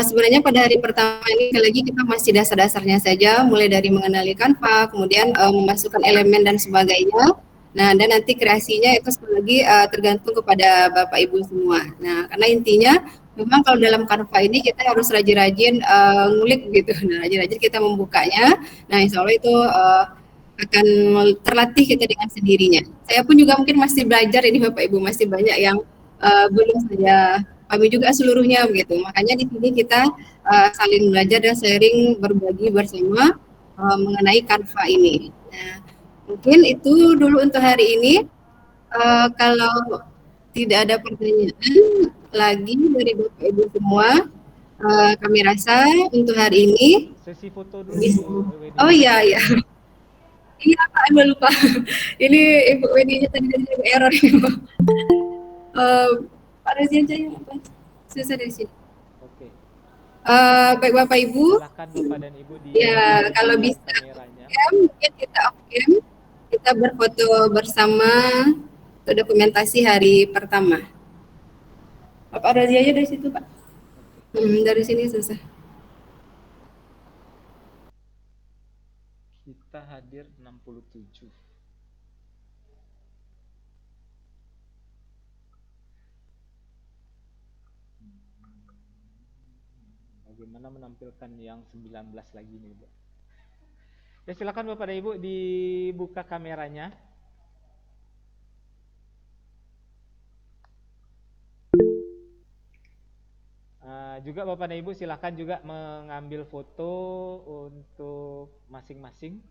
sebenarnya pada hari pertama ini lagi kita masih dasar-dasarnya saja, mulai dari mengenali Canva, kemudian memasukkan elemen dan sebagainya. Nah, dan nanti kreasinya itu sekali lagi tergantung kepada Bapak Ibu semua. Nah, karena intinya memang kalau dalam Canva ini kita harus rajin-rajin ngulik gitu. Nah, rajin-rajin kita membukanya. Nah, insya Allah itu akan terlatih kita dengan sendirinya. Saya pun juga mungkin masih belajar ini Bapak Ibu, masih banyak yang belum saya pahami juga seluruhnya begitu. Makanya di sini kita saling belajar dan sharing, berbagi bersama mengenai Canva ini. Nah, mungkin itu dulu untuk hari ini. Kalau tidak ada pertanyaan lagi dari Bapak Ibu semua, kami rasa untuk hari ini. Sesi foto dulu. Oh iya. Iya Pak, Ibu lupa. Ini Ibu Wedi-nya tadi error. Pak Rezi aja yang selesai dari sini. Oke. Baik Bapak Ibu. Silakan Bapak dan Ibu di ya kalau bisa mungkin kita off cam, kita berfoto bersama untuk dokumentasi hari pertama. Bapak Razi aja dari situ Pak. Dari sini selesai. Kita hadir 67. Bagaimana menampilkan yang 19 lagi nih, Bu? Ya, silakan Bapak dan Ibu dibuka kameranya. Juga Bapak dan Ibu silakan juga mengambil foto untuk masing-masing.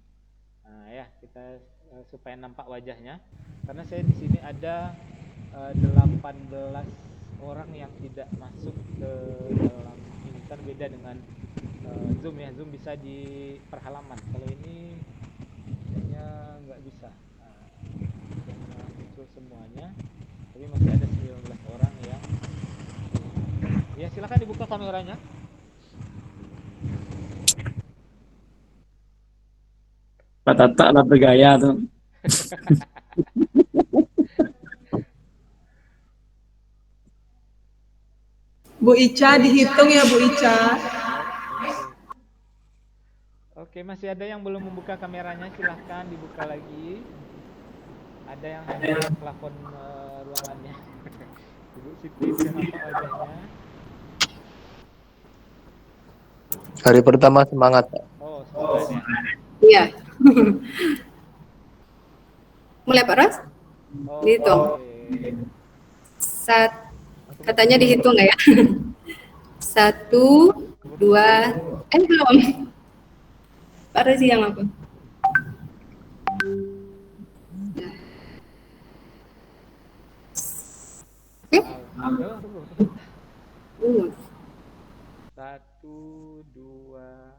Ya, kita supaya nampak wajahnya. Karena saya di sini ada 18 orang yang tidak masuk ke dalam ini, kan beda dengan Zoom ya. Zoom bisa di perhalaman. Kalau ini kayaknya nggak bisa. Muncul semuanya. Tapi silakan dibuka kameranya. Pak Tata lah bergaya tuh. Bu Ica dihitung ya Bu Ica. Oke, masih ada yang belum membuka kameranya, silahkan dibuka lagi. Ada yang hanya plafon ruangannya. Ibu Siti bisa nampak wajahnya. Hari pertama semangat, Pak. Oh, semangat ya. Iya. Mulai Pak Ros? Dihitung. Katanya dihitung nggak ya? 1, 2, belum. Pak Rozi yang apa? Satu, dua,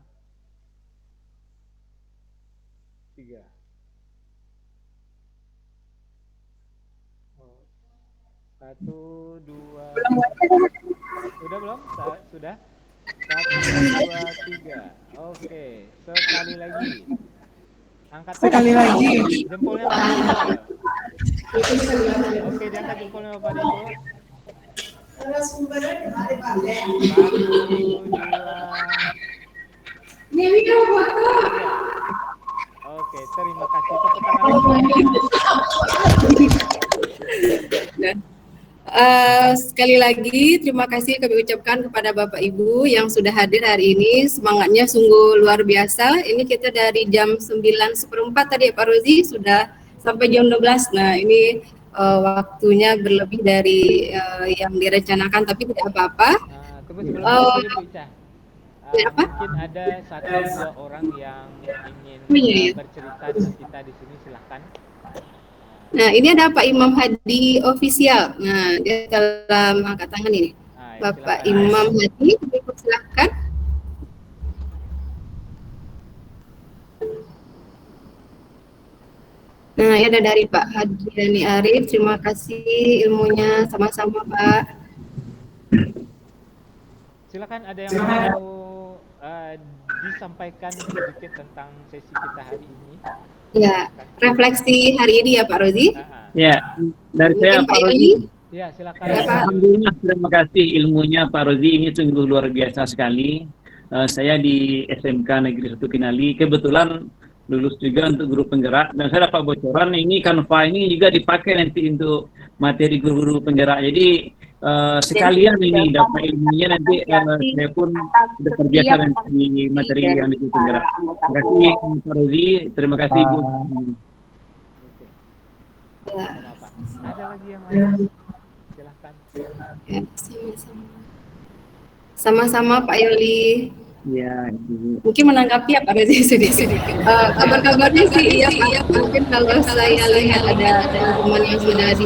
tiga. Satu, dua. Sudah belum? Sudah. 1, 2, 3. Oke, sekali lagi. Angkat Sekali lagi. jempolnya Pak Deko. Oke, diangkat jempolnya Pak Deko. 1, 2. Oke, terima kasih. Tepuk tangan semuanya. Sekali lagi terima kasih kami ucapkan kepada Bapak Ibu yang sudah hadir hari ini. Semangatnya sungguh luar biasa. Ini kita dari jam 9:04 tadi Pak Rozi sudah sampai jam 12. Nah, ini waktunya berlebih dari yang direncanakan, tapi tidak apa-apa. Tunggu sebelum Bu Ica. Apa? Mungkin ada 1-2 orang yang ingin bercerita dengan kita di sini, silahkan. Nah, ini ada Pak Imam Hadi official. Nah, dia dalam angkat tangan ini. Bapak Imam Hadi, silakan. Nah, ini ada dari Pak Hadi Dani Arif. Terima kasih ilmunya, sama-sama Pak. Silakan, ada yang mau disampaikan sedikit tentang sesi kita hari ini. Ya, refleksi hari ini ya Pak Rozi. Ya, dari saya Pak Rozi. Ya, silakan. Alhamdulillah, terima kasih ilmunya Pak Rozi, ini sungguh luar biasa sekali. Saya di SMK Negeri 1 Kinali, kebetulan lulus juga untuk guru penggerak, dan saya dapat bocoran ini Canva ini juga dipakai nanti untuk materi guru-guru penggerak. Jadi sekalian ini dapat ilmunya, nanti saya pun sudah terbiasa di materi yang di penggerak. Terima kasih Pak Rozi, terima kasih Bu. Ada lagi yang lain? Silahkan. Sama-sama Pak Yoli. Ya, mungkin menanggapi ya Pak Rozi sedikit. Kabar-kabarnya sih iya Pak. Mungkin kalau saya lihat ada teman yang sudah di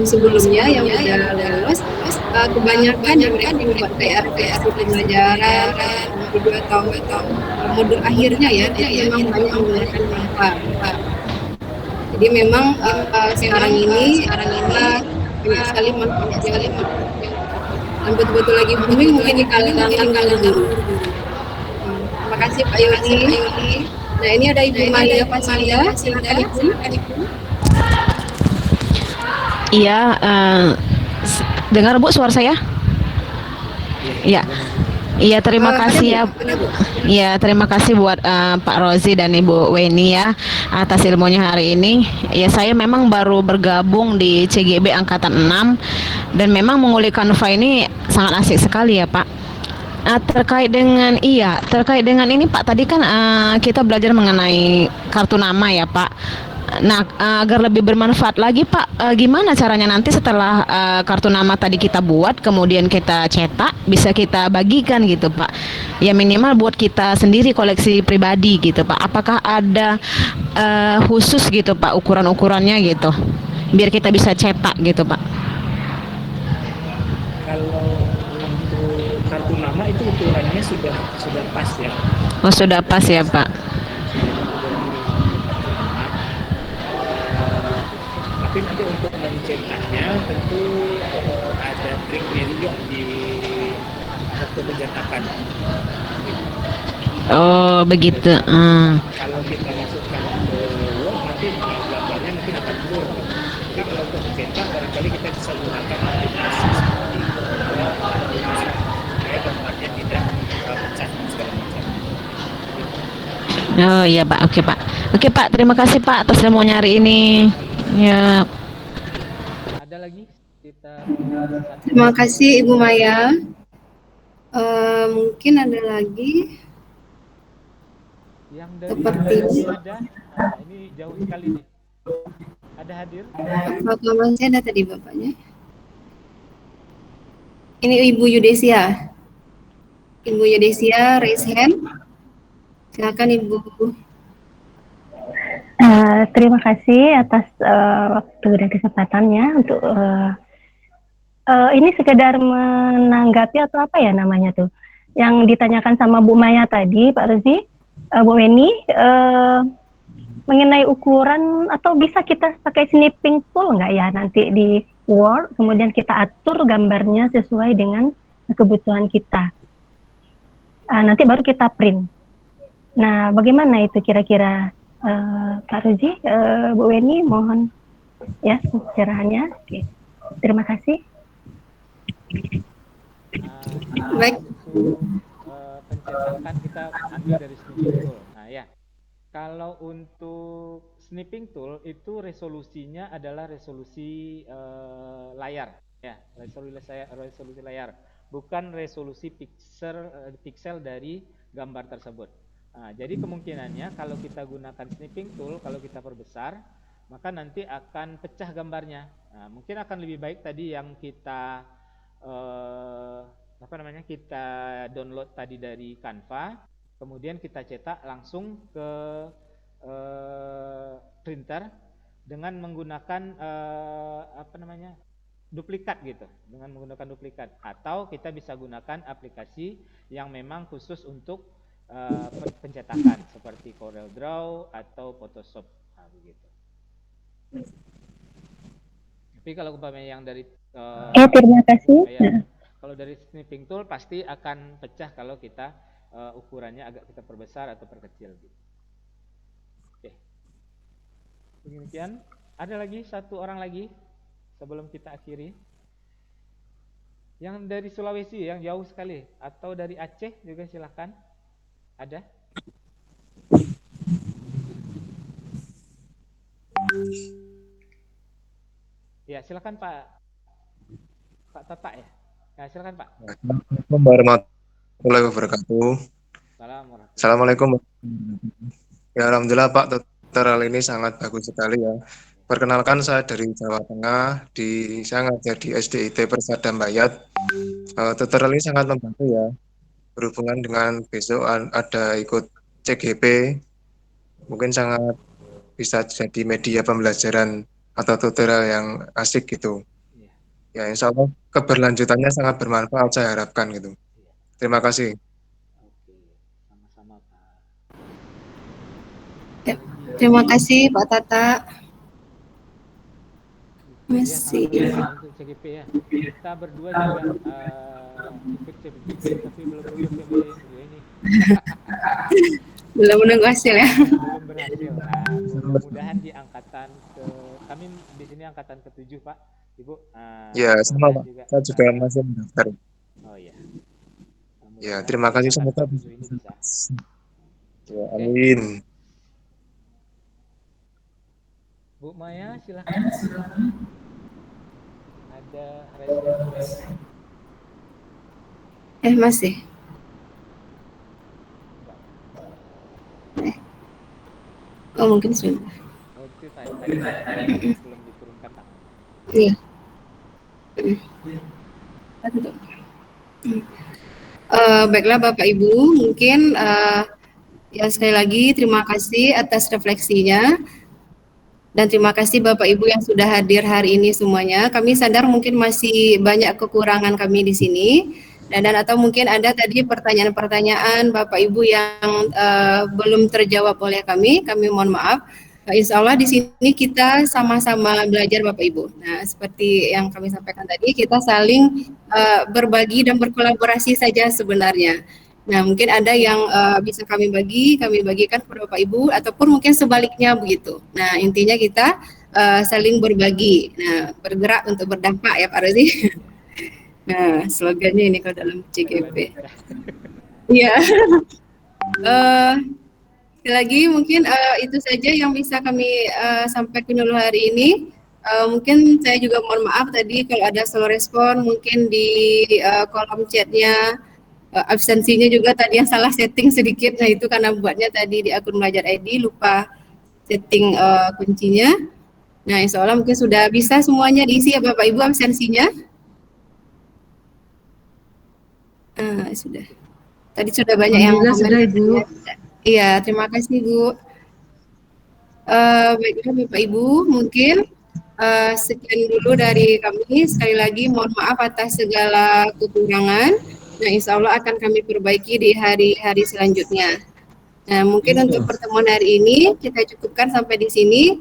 sebelumnya yang sudah lolos, kebanyakan yang mereka membuat PR pembelajaran video atau modul akhirnya ya, itu memang banyak menggunakan Canva. Jadi memang sekarang ini banyak sekali manfaat dan betul-betul lagi booming mungkin di kalangan guru. Terima kasih Pak Yoni. Nah, ini ada Ibu Malia Pasanda, silakan Ibu. Iya, dengar Bu suara saya? Iya. Iya, terima kasih ya. Iya, terima kasih buat Pak Rozi dan Ibu Weni ya atas ilmunya hari ini. Ya, saya memang baru bergabung di CGB angkatan 6 dan memang mengulik Canva ini sangat asik sekali ya, Pak. Terkait dengan ini Pak, tadi kan kita belajar mengenai kartu nama ya, Pak. Nah, agar lebih bermanfaat lagi Pak, gimana caranya nanti setelah kartu nama tadi kita buat, kemudian kita cetak, bisa kita bagikan gitu Pak. Ya minimal buat kita sendiri koleksi pribadi gitu Pak. Apakah ada khusus gitu Pak ukuran-ukurannya gitu, biar kita bisa cetak gitu Pak? Kalau untuk kartu nama itu ukurannya sudah pas ya. Oh, sudah pas ya Pak. Tapi nanti untuk mencetaknya tentu ada triknya juga di waktu pencetakan. Oh, begitu. Kalau kita masukkan ke Word, nanti gambarnya mungkin akan blur. Tapi kalau untuk mencetak, barangkali kita bisa menggunakan aplikasi seperti supaya gambarnya tidak pecah dan segala macam. Oh iya Pak, oke Pak. Oke Pak, terima kasih Pak atas ilmu nyari ini. Ya. Ada lagi kita Terima kasih Ibu Maya. Mungkin ada lagi. yang dari Seperti ini ada. Nah, ini jauh sekali nih. Ada hadir? Bapak masih ada tadi bapaknya. Ini Ibu Yudesia. Ibu Yudesia raise hand. Silakan Ibu. Terima kasih atas waktu dan kesempatannya untuk ini sekedar menanggapi atau apa ya namanya tuh yang ditanyakan sama Bu Maya tadi, Pak Rozi, Bu Weni, mengenai ukuran atau bisa kita pakai snipping tool nggak ya nanti di Word, kemudian kita atur gambarnya sesuai dengan kebutuhan kita. Nanti baru kita print. Nah, bagaimana itu kira-kira Pak Rozi, Bu Weni, mohon ya pencerahannya. Oke. Terima kasih. Baik. Pencetakan kita ambil dari snipping tool. Nah ya, kalau untuk snipping tool itu resolusinya adalah resolusi layar, ya resolusi layar, bukan resolusi pixel dari gambar tersebut. Nah, jadi kemungkinannya kalau kita gunakan snipping tool, kalau kita perbesar, maka nanti akan pecah gambarnya. Nah, mungkin akan lebih baik tadi yang kita kita download tadi dari Canva, kemudian kita cetak langsung ke printer dengan menggunakan duplikat gitu, dengan menggunakan duplikat, atau kita bisa gunakan aplikasi yang memang khusus untuk pencetakan seperti CorelDRAW atau Photoshop, nah, begitu. Tapi kalau umpamanya yang dari terima kasih. Kalau dari snipping tool pasti akan pecah kalau kita ukurannya agak kita perbesar atau perkecil gitu. Oke. Demikian. Ada lagi satu orang lagi sebelum kita akhiri. Yang dari Sulawesi yang jauh sekali atau dari Aceh juga silakan. Ada? Ya, silakan Pak Tata ya. Ya, silakan Pak. Assalamualaikum warahmatullahi wabarakatuh. Assalamualaikum. Ya, alhamdulillah Pak tutorial ini sangat bagus sekali ya. Perkenalkan, saya dari Jawa Tengah, saya ngajar di SDIT Persada Mbayat. Tutorial ini sangat membantu ya. Berhubungan dengan besok ada ikut CGP, mungkin sangat bisa jadi media pembelajaran atau tutorial yang asik gitu. Ya, insya Allah keberlanjutannya sangat bermanfaat, saya harapkan gitu. Terima kasih. Sama-sama Pak. Ya, terima kasih Pak Tata. Masih. Ya, untuk CGP ya. Kita berdua juga ikut CGP tapi belum lulus ini. Belum menunggu hasil ya. Belum berhasil. Nah, mudah-mudahan di angkatan kami di sini angkatan ke-7 Pak, Ibu. Ya, sama Pak. Saya juga masih mendaftar. Oh iya. Ya, terima kasih semoga bisa. Ya, amin. Bu Maya, silakan. Ada raise. Masih. Oh, mungkin sudah. Oh, itu tadi belum diturunkan tangan. Iya. Baiklah Bapak Ibu, mungkin ya sekali lagi terima kasih atas refleksinya dan terima kasih Bapak Ibu yang sudah hadir hari ini semuanya. Kami sadar mungkin masih banyak kekurangan kami di sini dan atau mungkin ada tadi pertanyaan-pertanyaan Bapak Ibu yang belum terjawab oleh kami mohon maaf. Insya Allah di sini kita sama-sama belajar Bapak Ibu. Nah, seperti yang kami sampaikan tadi, kita saling berbagi dan berkolaborasi saja sebenarnya. Nah, mungkin ada yang bisa kami bagikan kepada Bapak Ibu, ataupun mungkin sebaliknya begitu. Nah, intinya kita saling berbagi. Nah, bergerak untuk berdampak ya Pak Rozi. Nah, slogannya ini kalau dalam CGP. Iya. Sekali lagi mungkin itu saja yang bisa kami sampaikan dulu hari ini. Mungkin saya juga mohon maaf tadi kalau ada slow respon mungkin di kolom chatnya, absensinya juga tadi yang salah setting sedikit. Nah itu karena buatnya tadi di akun belajar ID lupa setting kuncinya. Nah insya Allah mungkin sudah bisa semuanya diisi ya Bapak Ibu absensinya. Sudah. Tadi sudah banyak yang komen. Sudah Ibu. Iya, terima kasih Bu. Baiklah Bapak Ibu, mungkin sekian dulu dari kami. Sekali lagi mohon maaf atas segala kekurangan. Nah, insya Allah akan kami perbaiki di hari-hari selanjutnya. Nah, mungkin untuk pertemuan hari ini kita cukupkan sampai di sini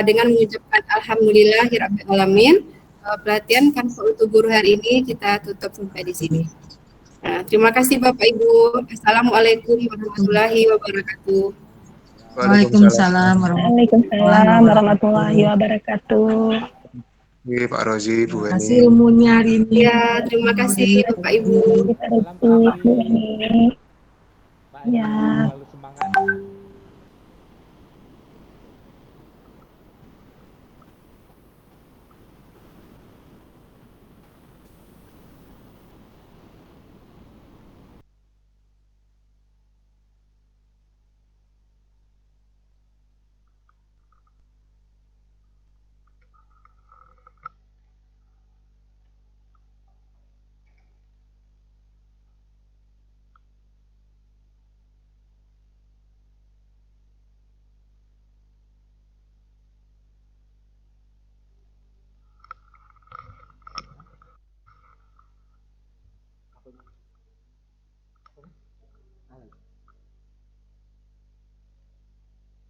dengan mengucapkan alhamdulillahirabbil alamin. Pelatihan Kanva untuk guru hari ini kita tutup sampai di sini. Nah, terima kasih Bapak Ibu. Assalamualaikum warahmatullahi wabarakatuh. Waalaikumsalam warahmatullahi wabarakatuh. Iya, Pak Rozi, Bu Terima kasih Eni. ilmunya hari ini. Ya, terima kasih Bapak Ibu. Ya. Selalu semangat.